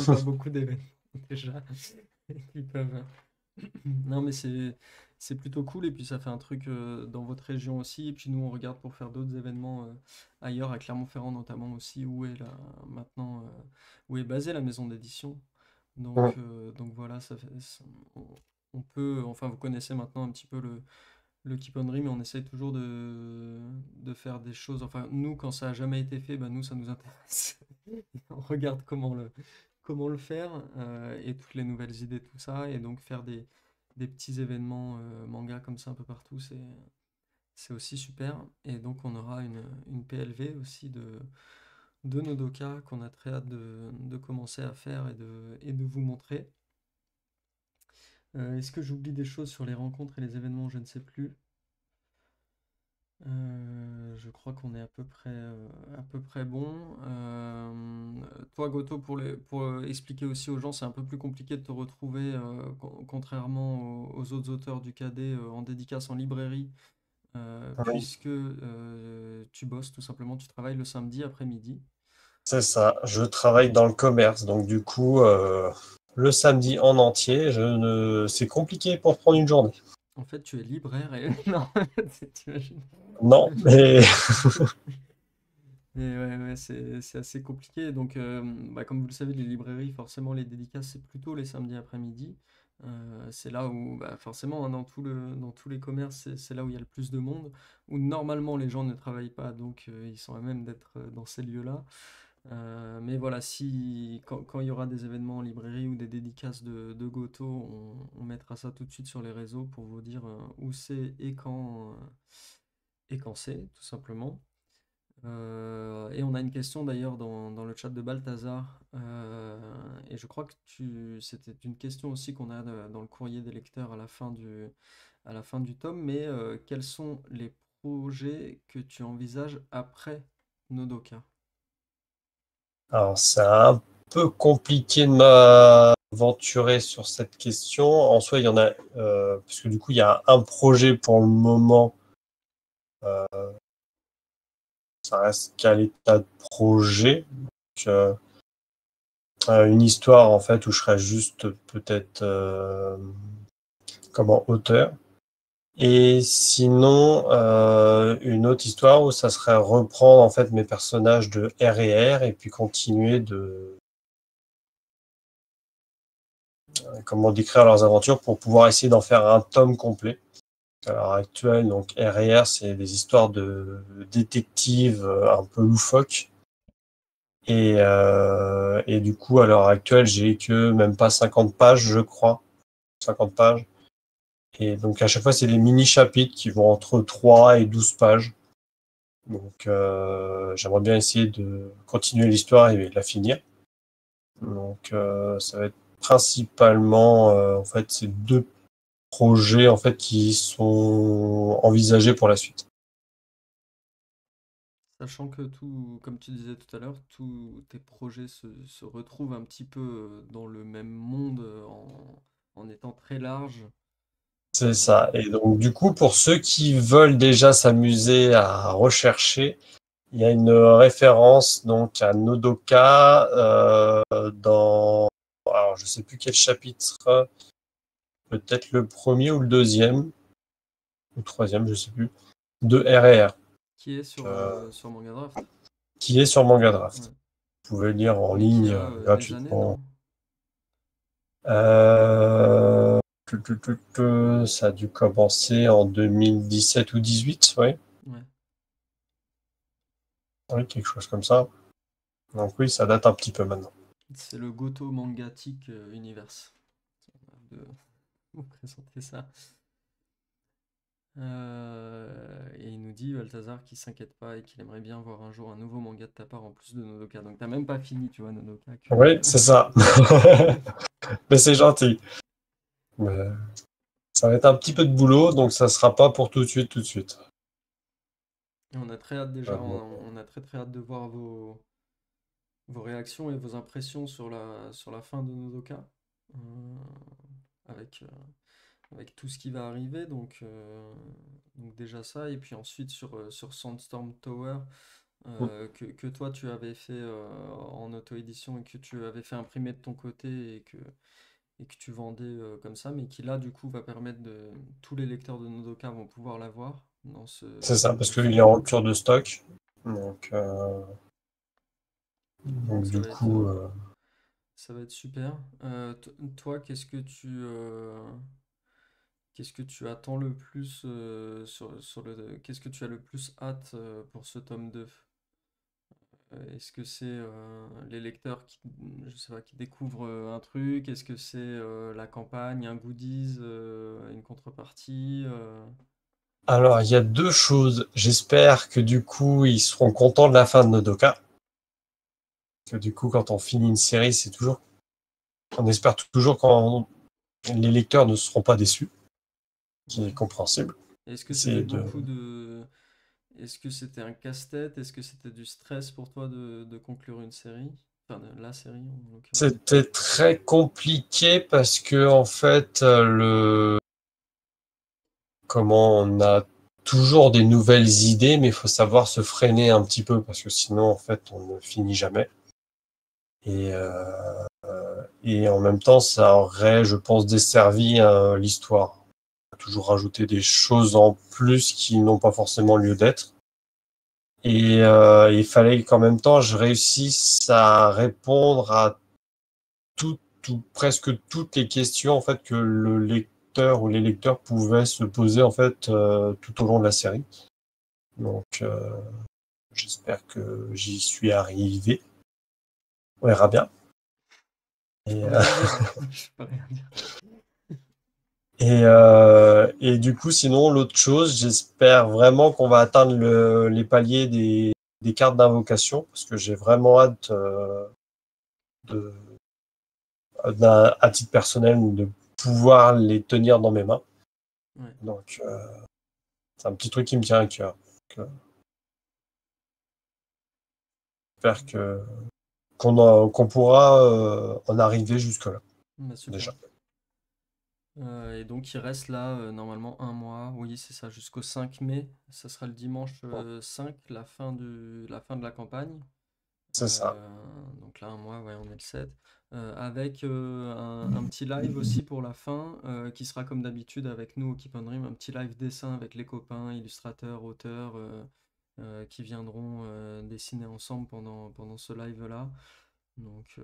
pas beaucoup d'événements déjà, et qui peuvent. Non, mais c'est plutôt cool, et puis ça fait un truc dans votre région aussi. Et puis nous, on regarde pour faire d'autres événements ailleurs, à Clermont-Ferrand notamment aussi, où est maintenant où est basée la maison d'édition. Donc voilà, on, on peut, enfin vous connaissez maintenant un petit peu le Keep on Dream, mais on essaye toujours de faire des choses. Enfin, nous, quand ça a jamais été fait, bah, nous, ça nous intéresse. On regarde comment le faire et toutes les nouvelles idées, tout ça. Et donc faire des petits événements manga comme ça un peu partout, c'est aussi super. Et donc on aura une PLV aussi de Nodoka qu'on a très hâte de commencer à faire et de vous montrer. Est-ce que j'oublie des choses sur les rencontres et les événements? Je ne sais plus. Je crois qu'on est à peu près bon. Toi, Goto, pour expliquer aussi aux gens, c'est un peu plus compliqué de te retrouver, contrairement aux autres auteurs du cadet, en dédicace en librairie, oui, puisque tu bosses tout simplement, tu travailles le samedi après-midi. c'est ça. Je travaille dans le commerce, donc du coup, le samedi en entier, c'est compliqué pour prendre une journée. En fait, tu es libraire et non, t'imagines. Non, mais Mais ouais, ouais, c'est assez compliqué. Donc, bah, comme vous le savez, les librairies, forcément, les dédicaces, c'est plutôt les samedis après-midi. C'est là où, bah, forcément, hein, dans tous les commerces, c'est là où il y a le plus de monde, où normalement les gens ne travaillent pas, donc ils sont à même d'être dans ces lieux-là. Mais voilà, quand il y aura des événements en librairie ou des dédicaces de Goto, on mettra ça tout de suite sur les réseaux pour vous dire où c'est et quand c'est, tout simplement. Et on a une question d'ailleurs dans le chat de Balthazar, et je crois que c'était une question aussi qu'on a dans le courrier des lecteurs à la fin du tome, mais quels sont les projets que tu envisages après Nodoka? alors c'est un peu compliqué de m'aventurer sur cette question. En soi, il y en a, parce que du coup, il y a un projet pour le moment. Ça reste qu'à l'état de projet. Donc, une histoire en fait où je serais juste peut-être comment auteur. Et sinon, une autre histoire où ça serait reprendre en fait mes personnages de R et puis continuer de comment décrire leurs aventures pour pouvoir essayer d'en faire un tome complet. À l'heure actuelle, donc R&R, c'est des histoires de détectives un peu loufoques. Et du coup, à l'heure actuelle, j'ai que même pas 50 pages, je crois. 50 pages. Et donc, à chaque fois, c'est des mini-chapitres qui vont entre 3 et 12 pages. Donc, j'aimerais bien essayer de continuer l'histoire et de la finir. Donc, ça va être principalement, en fait, ces deux projets, en fait, qui sont envisagés pour la suite. Sachant que tout, comme tu disais tout à l'heure, tous tes projets se retrouvent un petit peu dans le même monde en étant très large. C'est ça. Euh, Et donc, du coup, pour ceux qui veulent déjà s'amuser à rechercher, il y a une référence donc à Nodoka dans, alors je sais plus quel chapitre, peut-être le premier ou le deuxième ou le troisième, je sais plus, de R&R, qui est sur Manga Draft. qui est sur Manga Ouais. Draft. Vous pouvez le lire en Mais qui ligne a des années, gratuitement. non? Euh, Ça a dû commencer en 2017 ou 18, ouais. Ouais. Oui, quelque chose comme ça. Donc oui, ça date un petit peu maintenant. C'est le Goto Mangatic Universe. De vous présenter ça. Et il nous dit, Balthazar, qu'il s'inquiète pas et qu'il aimerait bien voir un jour un nouveau manga de ta part en plus de Nodoka. Donc t'as même pas fini, tu vois, Nodoka. Oui, c'est ça. Mais c'est gentil. Mais ça va être un petit peu de boulot, donc ça sera pas pour tout de suite, tout de suite. Et on a très hâte déjà, Euh, on a très très hâte de voir vos réactions et vos impressions sur la fin de Nodoka. Euh, avec, avec tout ce qui va arriver. Donc déjà ça. Et puis ensuite sur Sandstorm Tower, que toi tu avais fait en auto-édition et que tu avais fait imprimer de ton côté et que tu vendais comme ça, mais qui là du coup va permettre de... Tous les lecteurs de Nodoka vont pouvoir l'avoir c'est ça, dans parce ce qu'il est en tome. rupture de stock. Donc, Donc donc du coup, ça va être super. Toi, qu'est-ce que tu attends le plus sur le... Qu'est-ce que tu as le plus hâte pour ce tome 2? Est-ce que c'est les lecteurs qui, je sais pas, qui découvrent un truc? Est-ce que c'est la campagne, un goodies, une contrepartie alors il y a deux choses. J'espère que du coup, ils seront contents de la fin de Nodoka. Que du coup, quand on finit une série, c'est toujours, on espère toujours quand les lecteurs ne seront pas déçus, qui est Ouais. compréhensible. Est-ce que c'était C'est de, beaucoup de... Est-ce que c'était un casse-tête? Est-ce que c'était du stress pour toi de conclure une série? Enfin, de la série en l'occurrence. C'était très compliqué parce que en fait, comment on a toujours des nouvelles idées, mais il faut savoir se freiner un petit peu parce que sinon, en fait, on ne finit jamais. Et, et en même temps, ça aurait, je pense, desservi l'histoire. Toujours rajouter des choses en plus qui n'ont pas forcément lieu d'être. Et il fallait qu'en même temps, je réussisse à répondre à toutes ou presque toutes les questions en fait que le lecteur ou les lecteurs pouvaient se poser en fait tout au long de la série. Donc j'espère que j'y suis arrivé. On verra bien. Je Et, peux rien dire. Je peux rien dire. et du coup, sinon, l'autre chose, j'espère vraiment qu'on va atteindre les paliers des cartes d'invocation, parce que j'ai vraiment hâte de, à titre personnel de pouvoir les tenir dans mes mains. Ouais. Donc, c'est un petit truc qui me tient à cœur. Donc, j'espère qu'on pourra en arriver jusque-là, Bah, super. déjà. Et donc il reste là normalement un mois, oui c'est ça, jusqu'au 5 mai, ça sera le dimanche 5, la fin de la campagne. C'est ça. Donc là, un mois, ouais, on est le 7. Avec un petit live aussi pour la fin, qui sera comme d'habitude avec nous au Keep on Dream, un petit live dessin avec les copains, illustrateurs, auteurs, qui viendront dessiner ensemble pendant ce live-là. Donc,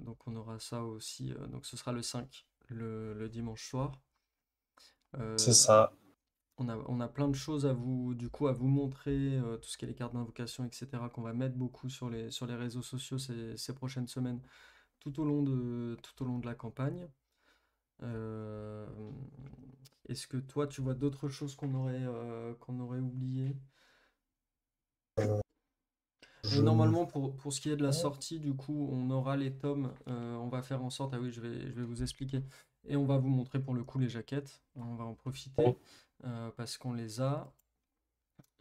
donc on aura ça aussi. Donc ce sera le 5, le dimanche soir. C'est Euh, ça. on a plein de choses à vous, du coup, à vous montrer, tout ce qui est les cartes d'invocation, etc., qu'on va mettre beaucoup sur les réseaux sociaux ces prochaines semaines, tout au long de la campagne. Euh, Est-ce que toi, tu vois d'autres choses qu'on aurait oubliées? Euh, Et je... normalement, pour ce qui est de la sortie, du coup, on aura les tomes. On va faire en sorte. Ah oui, je vais vous expliquer. Et on va vous montrer pour le coup les jaquettes. On va en profiter parce qu'on les a.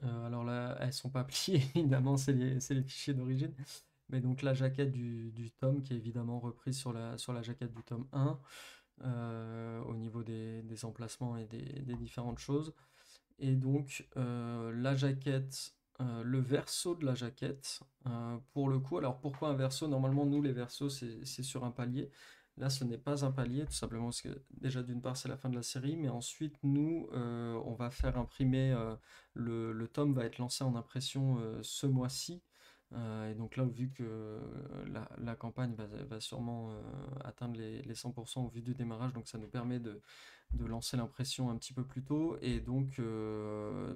Alors là, elles sont pas pliées, évidemment, c'est les fichiers d'origine. Mais donc la jaquette du tome qui est évidemment reprise sur la jaquette du tome 1 au niveau des emplacements et des différentes choses. Et donc la jaquette, le verso de la jaquette, pour le coup, alors pourquoi un verso? Normalement, nous, les versos, c'est sur un palier. Là, ce n'est pas un palier, tout simplement parce que déjà, d'une part, c'est la fin de la série, mais ensuite, nous, on va faire imprimer, le tome va être lancé en impression ce mois-ci. Et donc là, vu que la campagne va sûrement atteindre les 100% au vu du démarrage, donc ça nous permet de lancer l'impression un petit peu plus tôt et donc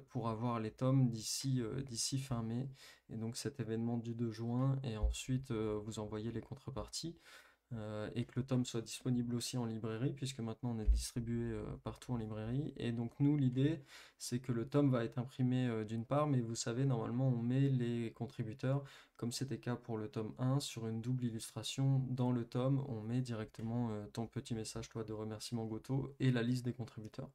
pour avoir les tomes d'ici fin mai et donc cet événement du 2 juin et ensuite vous envoyez les contreparties et que le tome soit disponible aussi en librairie puisque maintenant on est distribué partout en librairie et donc nous l'idée c'est que le tome va être imprimé d'une part mais vous savez normalement on met les contributeurs comme c'était le cas pour le tome 1 sur une double illustration dans le tome on met directement ton petit message toi de remerciement Goto et la liste des contributeurs.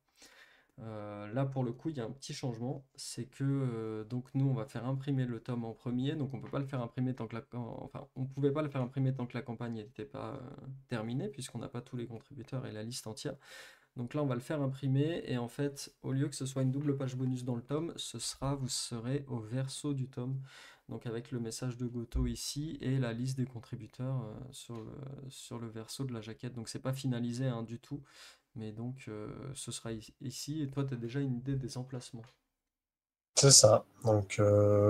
Là, pour le coup, il y a un petit changement, c'est que donc nous, on va faire imprimer le tome en premier, donc on peut pas le faire imprimer tant que enfin, on pouvait pas le faire imprimer tant que la campagne n'était pas terminée, puisqu'on n'a pas tous les contributeurs et la liste entière. Donc là, on va le faire imprimer, et en fait, au lieu que ce soit une double page bonus dans le tome, vous serez au verso du tome, donc avec le message de Goto ici et la liste des contributeurs sur le verso de la jaquette. Donc c'est pas finalisé hein, du tout. Mais donc, ce sera ici, et toi, tu as déjà une idée des emplacements. C'est ça. Donc,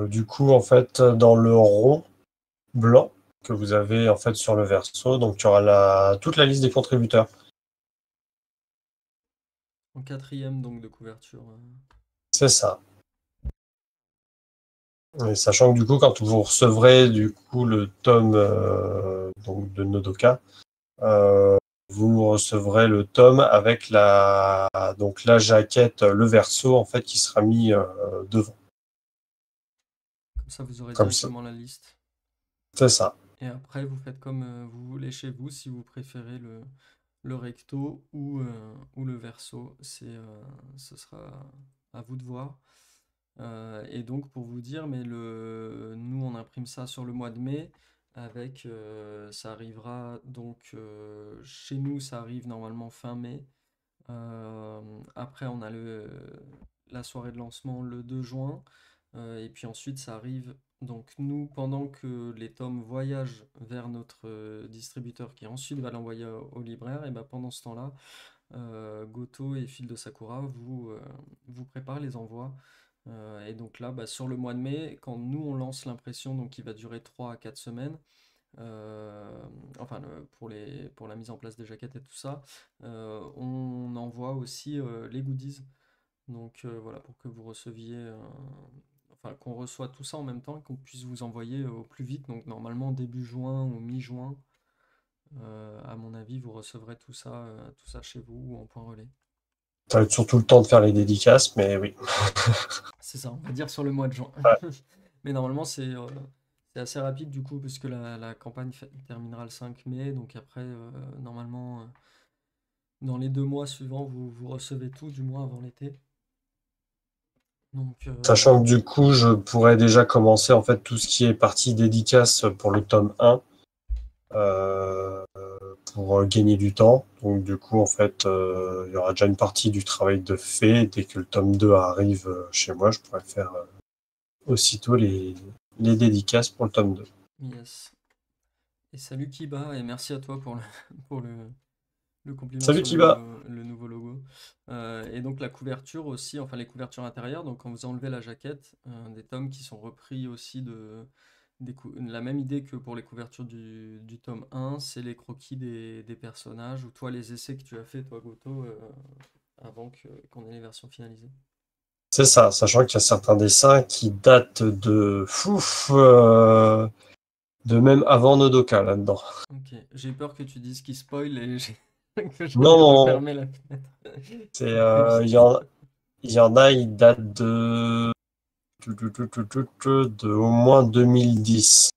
du coup, en fait, dans le rond blanc que vous avez en fait sur le verso, donc tu auras toute la liste des contributeurs. En quatrième, donc, de couverture. C'est ça. Et sachant que du coup, quand vous recevrez du coup le tome donc de Nodoka, euh, vous recevrez le tome avec donc la jaquette, le verso en fait qui sera mis devant. Comme ça, vous aurez Comme ça. directement la liste. C'est ça. Et après, vous faites comme vous voulez chez vous, si vous préférez le recto ou le verso. Ce sera à vous de voir. Et donc, pour vous dire, mais nous, on imprime ça sur le mois de mai. Ça arrivera donc chez nous, ça arrive normalement fin mai. Après, on a la soirée de lancement le 2 juin. Et puis ensuite, ça arrive. Donc, nous, pendant que les tomes voyagent vers notre distributeur qui ensuite va l'envoyer au libraire, et ben pendant ce temps-là, Goto et Fil de Sakura vous préparent les envois. Et donc là, bah, sur le mois de mai, quand nous on lance l'impression, donc qui va durer 3 à 4 semaines, enfin pour la mise en place des jaquettes et tout ça, on envoie aussi les goodies. Donc voilà, pour que vous receviez, enfin qu'on reçoit tout ça en même temps et qu'on puisse vous envoyer au plus vite. Donc normalement début juin ou mi-juin, à mon avis, vous recevrez tout ça chez vous ou en point relais. Ça va être surtout le temps de faire les dédicaces, mais oui. C'est ça, on va dire sur le mois de juin. Ouais. Mais normalement, c'est assez rapide du coup, puisque la campagne terminera le 5 mai. Donc après, normalement, dans les 2 mois suivants, vous recevez tout, du moins avant l'été. Donc, Sachant que du coup, je pourrais déjà commencer en fait tout ce qui est partie dédicace pour le tome 1 euh, pour gagner du temps. Donc du coup, en fait, il y aura déjà une partie du travail de fait. Dès que le tome 2 arrive chez moi, je pourrais faire aussitôt les dédicaces pour le tome 2. Yes. Et salut Kiba, et merci à toi pour pour le compliment Salut sur Kiba. le nouveau logo. Et donc la couverture aussi, enfin les couvertures intérieures, donc quand vous enlevez la jaquette, des tomes qui sont repris aussi la même idée que pour les couvertures du tome 1, c'est les croquis des personnages, ou toi les essais que tu as fait, toi Goto, avant qu'on ait les versions finalisées. C'est ça, sachant qu'il y a certains dessins qui datent de de même avant Nodoka là-dedans. Ok, j'ai peur que tu dises qu'il spoil et que j'aille Non, refermer la fenêtre c'est pour éviter. il y en a, ils datent de au moins 2010.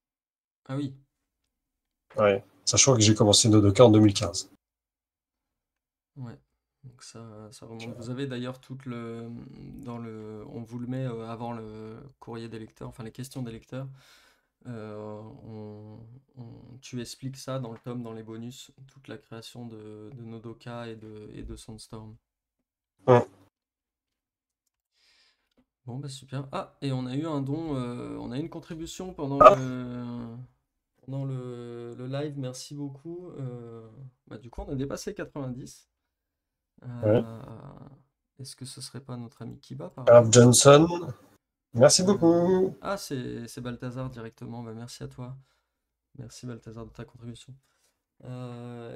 Ah oui. Ouais, sachant que j'ai commencé Nodoka en 2015. Ouais, donc ça remonte. Vous avez d'ailleurs on vous le met avant le courrier des lecteurs, enfin les questions des lecteurs. Euh, tu expliques ça dans le tome, dans les bonus, toute la création de Nodoka et de Sandstorm. Hum. Bon, bah super. Ah, et on a eu un don, on a eu une contribution Ah, pendant le live. Merci beaucoup. Bah, du coup, on a dépassé 90. ouais. Euh, Est-ce que ce serait pas notre ami Kiba par Herb hasard? Johnson, merci Euh, beaucoup. Ah, c'est Balthazar directement. Bah, merci à toi. Merci Balthazar de ta contribution.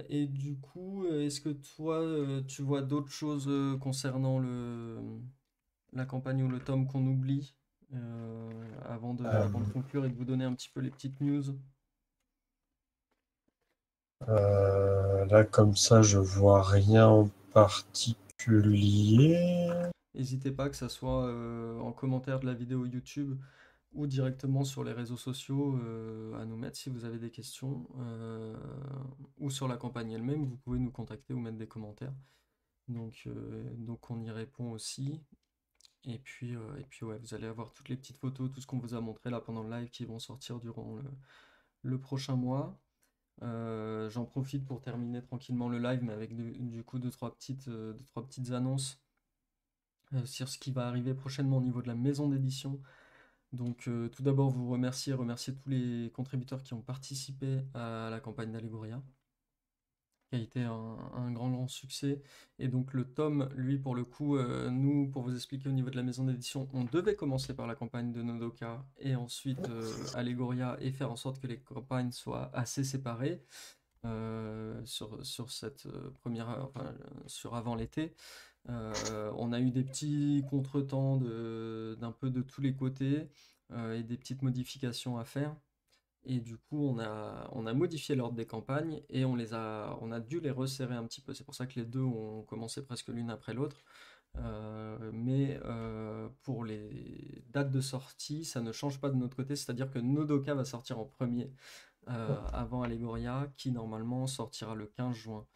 Et du coup, est-ce que toi, tu vois d'autres choses concernant la campagne ou le tome qu'on oublie avant de conclure et de vous donner un petit peu les petites news? Là, comme ça, je vois rien en particulier. N'hésitez pas que ça soit en commentaire de la vidéo YouTube ou directement sur les réseaux sociaux à nous mettre si vous avez des questions ou sur la campagne elle-même, vous pouvez nous contacter ou mettre des commentaires. Donc on y répond aussi. Et puis ouais, vous allez avoir toutes les petites photos, tout ce qu'on vous a montré là pendant le live qui vont sortir durant le prochain mois. J'en profite pour terminer tranquillement le live, mais avec du coup deux, trois petites annonces sur ce qui va arriver prochainement au niveau de la maison d'édition. Donc tout d'abord vous remercier tous les contributeurs qui ont participé à la campagne d'Allegoria, qui a été un grand succès. Et donc le tome, lui pour le coup, nous pour vous expliquer au niveau de la maison d'édition, on devait commencer par la campagne de Nodoka et ensuite Allegoria et faire en sorte que les campagnes soient assez séparées sur cette sur avant l'été. On a eu des petits contretemps d'un peu de tous les côtés et des petites modifications à faire. Et du coup, on a modifié l'ordre des campagnes et on a dû les resserrer un petit peu. C'est pour ça que les deux ont commencé presque l'une après l'autre. Mais pour les dates de sortie, ça ne change pas de notre côté. C'est-à-dire que Nodoka va sortir en premier avant Allegoria, qui normalement sortira le 15 juin.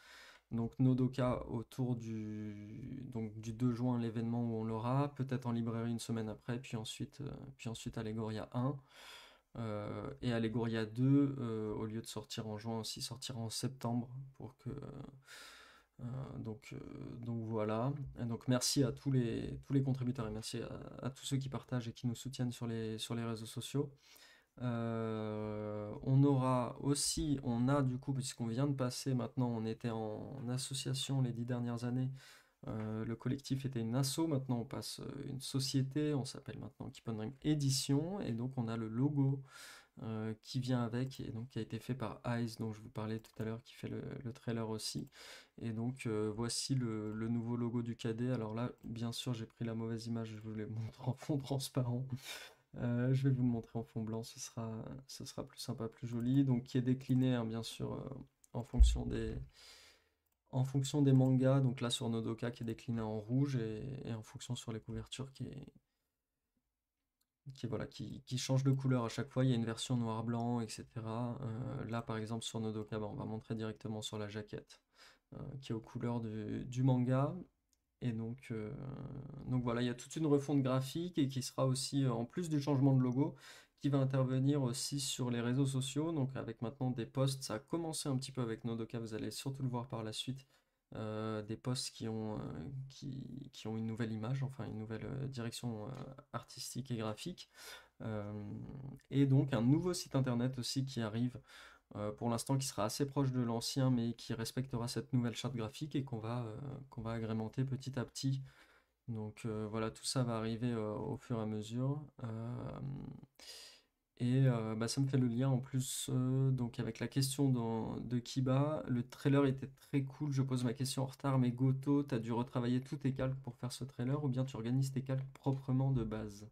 Donc Nodoka donc du 2 juin, l'événement où on l'aura, peut-être en librairie une semaine après, puis ensuite Allegoria 1. Et Allegoria 2, au lieu de sortir en juin aussi, sortira en septembre. Donc voilà. Et donc merci à tous les contributeurs et merci à tous ceux qui partagent et qui nous soutiennent sur les réseaux sociaux. On a du coup, puisqu'on vient de passer maintenant, on était en association les 10 dernières années. Le collectif était une asso, maintenant on passe une société, on s'appelle maintenant Keep on Dream Édition, et donc on a le logo qui vient avec, et donc qui a été fait par Ice, dont je vous parlais tout à l'heure, qui fait le trailer aussi. Et donc voici le nouveau logo du cadet. Alors là, bien sûr, j'ai pris la mauvaise image, je vous le montre en fond transparent. Je vais vous le montrer en fond blanc, ce sera plus sympa, plus joli. Donc qui est décliné, hein, bien sûr, en fonction en fonction des mangas. Donc là sur Nodoka qui est décliné en rouge et en fonction sur les couvertures voilà, qui change de couleur à chaque fois. Il y a une version noir-blanc, etc. Là par exemple sur Nodoka, bah, on va montrer directement sur la jaquette qui est aux couleurs du manga. Et donc voilà, il y a toute une refonte graphique et qui sera aussi, en plus du changement de logo, qui va intervenir aussi sur les réseaux sociaux. Donc avec maintenant des posts, ça a commencé un petit peu avec Nodoka, vous allez surtout le voir par la suite. Des posts qui ont une nouvelle image, enfin une nouvelle direction artistique et graphique. Et donc un nouveau site internet aussi qui arrive pour l'instant qui sera assez proche de l'ancien mais qui respectera cette nouvelle charte graphique et qu'on va agrémenter petit à petit. Donc voilà, tout ça va arriver au fur et à mesure. Et bah, ça me fait le lien en plus donc avec la question de Kiba. Le trailer était très cool. Je pose ma question en retard, mais Goto, tu as dû retravailler tous tes calques pour faire ce trailer ou bien tu organises tes calques proprement de base?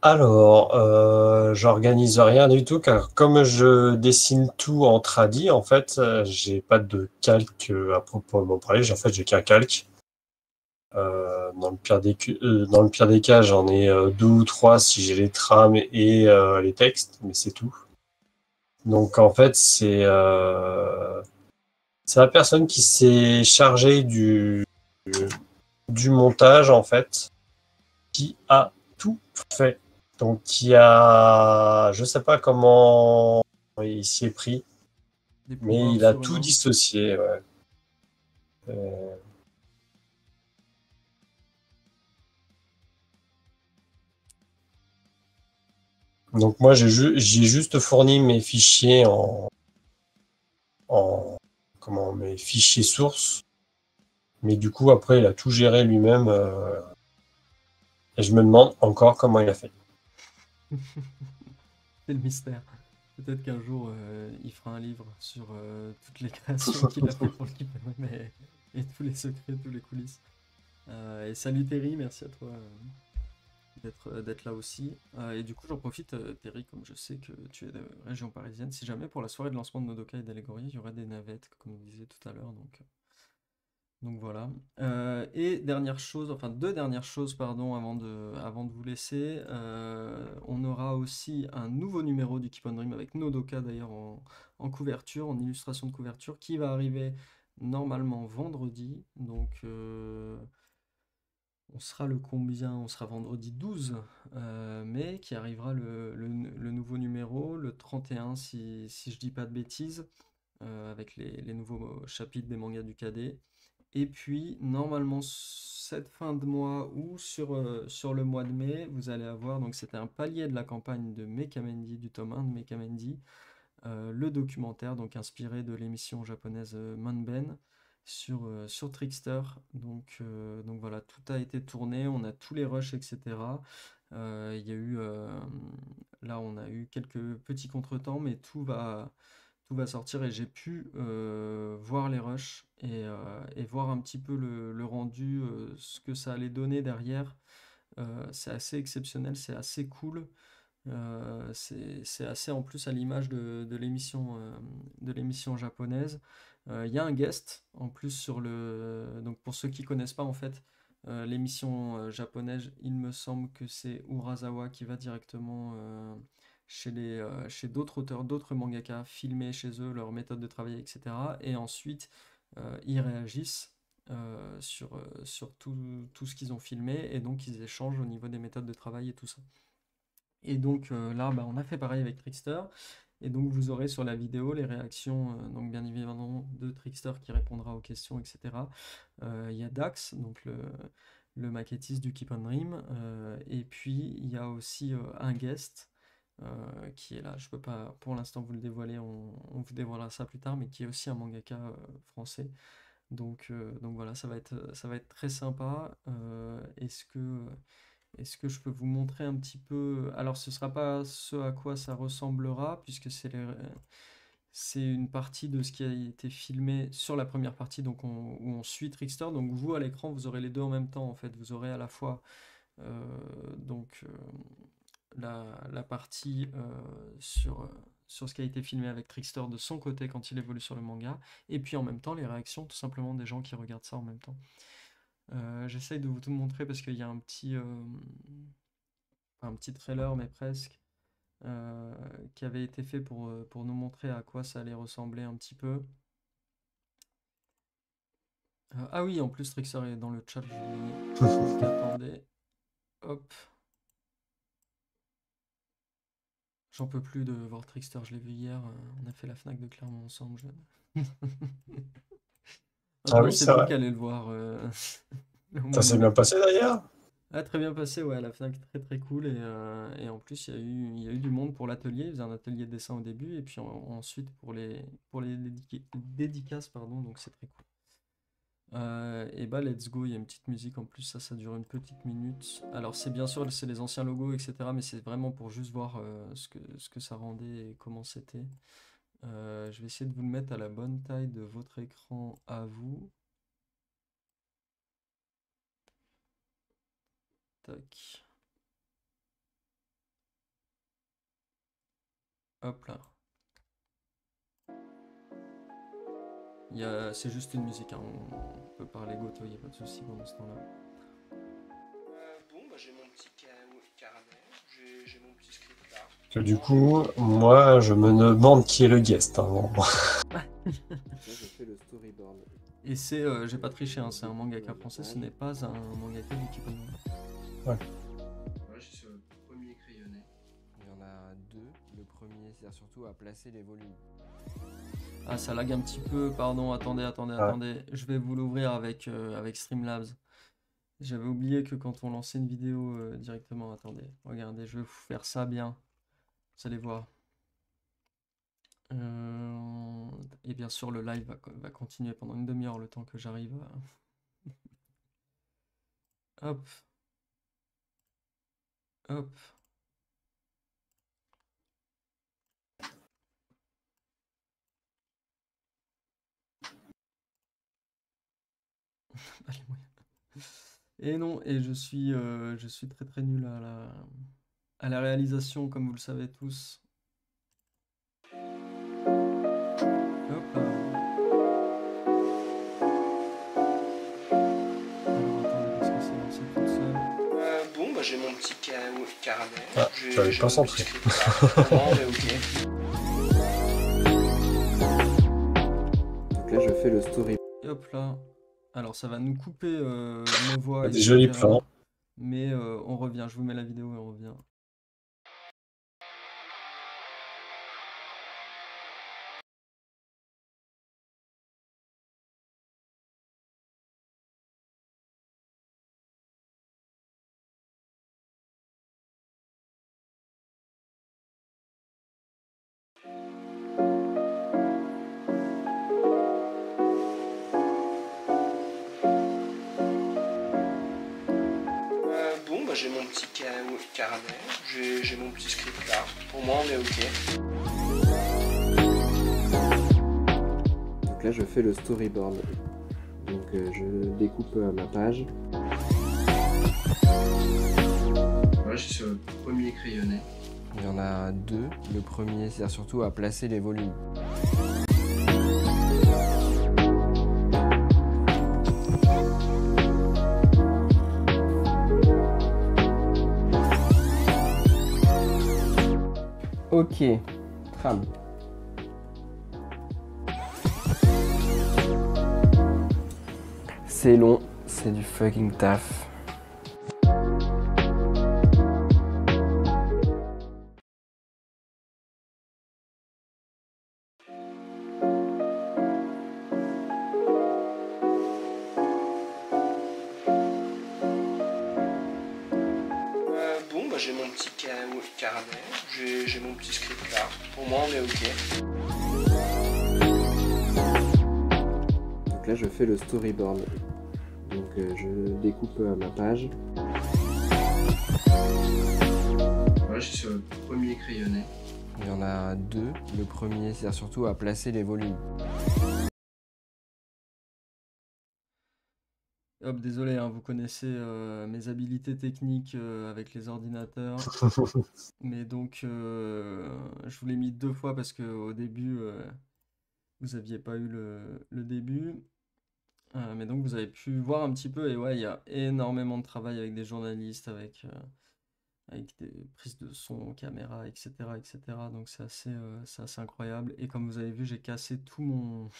Alors, j'organise rien du tout car comme je dessine tout en tradi, en fait, j'ai pas de calque à proprement parler. En fait, j'ai qu'un calque. Dans le pire des cas, j'en ai deux ou trois si j'ai les trames et les textes, mais c'est tout. Donc en fait, c'est la personne qui s'est chargée du montage en fait, qui a tout fait. Donc je sais pas comment il s'y est pris, Des mais pouvoirs il a tout surhumains? dissocié. Ouais. Euh, donc moi j'ai juste fourni mes fichiers en mes fichiers sources, mais du coup après il a tout géré lui-même et je me demande encore comment il a fait. C'est le mystère. Peut-être qu'un jour, il fera un livre sur toutes les créations qu'il a fait pour le Keep et tous les secrets, tous les coulisses. Et salut Terry, merci à toi d'être là aussi. Et du coup, j'en profite, Terry, comme je sais que tu es de région parisienne, si jamais pour la soirée de lancement de Nodoka et d'Allégorie, il y aurait des navettes, comme on disait tout à l'heure. Donc voilà. Et dernière chose, enfin deux dernières choses, pardon, avant de vous laisser. On aura aussi un nouveau numéro du Keep on Dream avec Nodoka d'ailleurs en couverture, en illustration de couverture, qui va arriver normalement vendredi. Donc on sera le combien? On sera vendredi 12 mai, qui arrivera le nouveau numéro, le 31 si je dis pas de bêtises, avec les nouveaux chapitres des mangas du cadet. Et puis, normalement, cette fin de mois ou sur le mois de mai, vous allez avoir, donc c'était un palier de la campagne de Mekamendi, du tome 1 de Mekamendi, le documentaire, donc inspiré de l'émission japonaise Manben, sur Trickster. Donc voilà, tout a été tourné, on a tous les rushs, etc. Il y a eu, là, on a eu quelques petits contretemps, mais tout va sortir et j'ai pu voir les rushs et voir un petit peu le rendu, ce que ça allait donner derrière. C'est assez exceptionnel, c'est assez cool. C'est assez en plus à l'image de l'émission japonaise. Il y a un guest en plus sur le. Donc pour ceux qui connaissent pas en fait l'émission japonaise, il me semble que c'est Urasawa qui va directement chez d'autres auteurs, d'autres mangaka, filmer chez eux leur méthode de travail, etc. Et ensuite ils réagissent sur tout ce qu'ils ont filmé et donc ils échangent au niveau des méthodes de travail et tout ça. Et donc là, bah, on a fait pareil avec Trickster. Et donc vous aurez sur la vidéo les réactions, donc bien évidemment de Trickster qui répondra aux questions, etc. Il y a Dax, donc le maquettiste du Keep on Dream. Et puis il y a aussi un guest qui est là. Je peux pas pour l'instant vous le dévoiler, on vous dévoilera ça plus tard, mais qui est aussi un mangaka français. Donc voilà, ça va être très sympa. Est-ce que je peux vous montrer un petit peu? Alors, ce sera pas ce à quoi ça ressemblera, puisque c'est une partie de ce qui a été filmé sur la première partie, où on suit Trickster. Donc, vous, à l'écran, vous aurez les deux en même temps, en fait. Vous aurez à la fois euh, donc, la partie sur ce qui a été filmé avec Trickster de son côté quand il évolue sur le manga, et puis en même temps, les réactions, tout simplement, des gens qui regardent ça en même temps. J'essaye de vous tout montrer parce qu'il y a un petit trailer, mais presque, qui avait été fait pour nous montrer à quoi ça allait ressembler un petit peu. Ah oui, en plus, Trixer est dans le chat. Donc attendez, hop. J'en peux plus de voir Trickster, je l'ai vu hier. On a fait la Fnac de Clermont ensemble. Ah Maintenant, oui, c'est c'est vous vrai. qui allez le voir au Ça mois de s'est bien mai. passé d'ailleurs. Ah, très bien passé, ouais, à la Fnac, très très cool. Et en plus, il y a eu du monde pour l'atelier. Ils faisaient un atelier de dessin au début, et puis ensuite pour les dédicaces, pardon, donc c'est très cool. Et bah, let's go, il y a une petite musique en plus, ça dure une petite minute. Alors, c'est bien sûr, c'est les anciens logos, etc., mais c'est vraiment pour juste voir ce que ça rendait et comment c'était. Je vais essayer de vous le mettre à la bonne taille de votre écran à vous. Tac. Hop là. C'est juste une musique, hein. On peut parler goto, il n'y a pas de souci pendant ce temps-là. Bon, bah, j'ai mon petit caramel, j'ai mon petit script là. Du coup, moi, je me demande qui est le guest, hein. Là, je fais le storyboard. Et j'ai pas triché, hein, c'est un mangaka français, ce n'est pas un mangaka Wikipédia. Ouais. Voilà, je suis le premier crayonné. Il y en a deux. Le premier sert surtout à placer les volumes. Ah, ça lag un petit peu, pardon, attendez. Je vais vous l'ouvrir avec Streamlabs. J'avais oublié que quand on lançait une vidéo directement, attendez, regardez, je vais vous faire ça bien. Vous allez voir. Et bien sûr, le live va continuer pendant une demi-heure le temps que j'arrive à... Hop. Hop. Pas les moyens. Et non, et je suis très très nul à la réalisation, comme vous le savez tous. Hop là. Alors attendez, parce que c'est lancé toute seule. Bon, bah, j'ai mon petit caramel. Ah, j'avais J'ai pas mon centré. petit script là. Non, mais ok. Donc là, je fais le story. Et hop là. Alors ça va nous couper nos voix, Des jolis etc. plans. Mais on revient, je vous mets la vidéo et on revient. Bon, bah, j'ai mon petit caramel. J'ai mon petit script là. Pour moi, on est ok. Donc là, je fais le storyboard. Donc je découpe ma page. Voilà, je suis le premier crayonné. Il y en a deux. Le premier sert surtout à placer les volumes. Ok, trame. C'est long, c'est du fucking taf. Bon, bah, j'ai mon petit caramel. J'ai mon petit script là. Pour moi, on est ok. Donc là, je fais le storyboard. Donc je découpe ma page. Voilà, je suis le premier crayonné. Il y en a deux. Le premier sert surtout à placer les volumes. Hop, désolé, hein, vous connaissez mes habilités techniques avec les ordinateurs. Mais donc, je vous l'ai mis 2 fois parce qu'au début, vous n'aviez pas eu le début. Mais donc, vous avez pu voir un petit peu. Et ouais, il y a énormément de travail avec des journalistes, avec des prises de son, caméra, etc., etc. Donc, c'est assez incroyable. Et comme vous avez vu, j'ai cassé tout mon,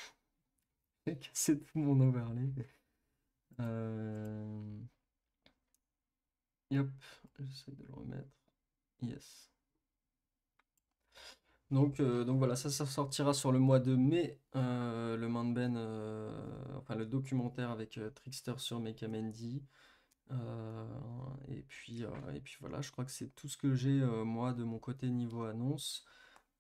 j'ai cassé tout mon overlay. Euh, Et hop, j'essaie de le remettre. Yes. Donc voilà, ça sortira sur le mois de mai, le Manben, enfin le documentaire avec Trickster sur Mekamendi. Et puis voilà, je crois que c'est tout ce que j'ai moi de mon côté niveau annonce.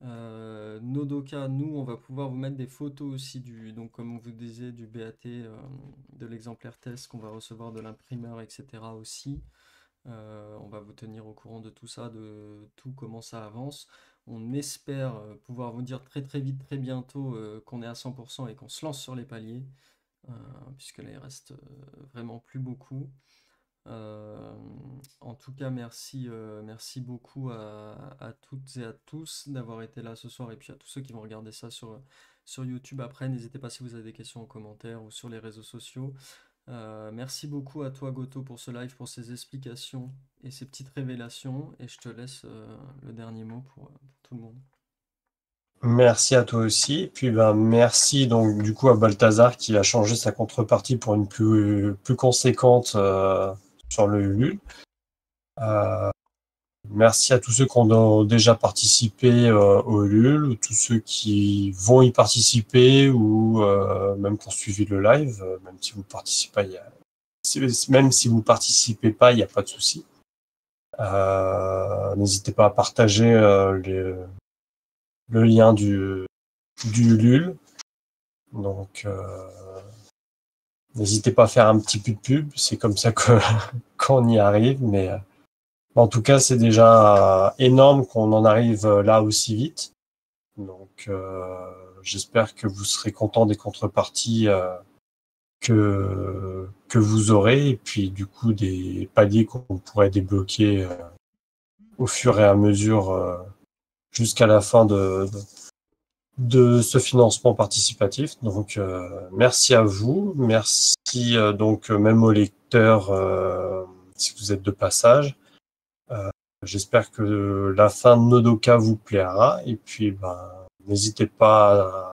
Nodoka, nous, on va pouvoir vous mettre des photos aussi donc comme on vous disait, du BAT, de l'exemplaire test qu'on va recevoir de l'imprimeur, etc. aussi. On va vous tenir au courant de tout ça, de tout comment ça avance. On espère pouvoir vous dire très très vite, très bientôt qu'on est à 100% et qu'on se lance sur les paliers, euh, puisque là il reste vraiment plus beaucoup. Euh, En tout cas, merci beaucoup à toutes et à tous d'avoir été là ce soir et puis à tous ceux qui vont regarder ça sur YouTube après. N'hésitez pas si vous avez des questions en commentaire ou sur les réseaux sociaux. Merci beaucoup à toi Goto pour ce live, pour ces explications et ces petites révélations et je te laisse le dernier mot pour tout le monde. Merci à toi aussi. Et puis merci donc du coup à Balthazar qui a changé sa contrepartie pour une plus conséquente sur le Ulule. Merci à tous ceux qui ont déjà participé au Ulule, tous ceux qui vont y participer ou même qui ont suivi le live, même si vous participez pas, il n'y a pas de souci. N'hésitez pas à partager le lien du Ulule. Donc, n'hésitez pas à faire un petit peu de pub. C'est comme ça qu'on y arrive. Mais en tout cas, c'est déjà énorme qu'on en arrive là aussi vite. Donc, j'espère que vous serez content des contreparties que vous aurez. Et puis, du coup, des paliers qu'on pourrait débloquer au fur et à mesure jusqu'à la fin de ce financement participatif. Donc, merci à vous. Merci donc même aux lecteurs si vous êtes de passage. J'espère que la fin de Nodoka vous plaira. Et puis, n'hésitez pas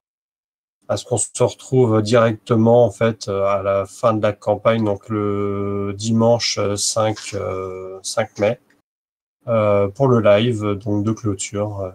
à ce qu'on se retrouve directement en fait à la fin de la campagne, donc le dimanche 5 mai, pour le live donc de clôture.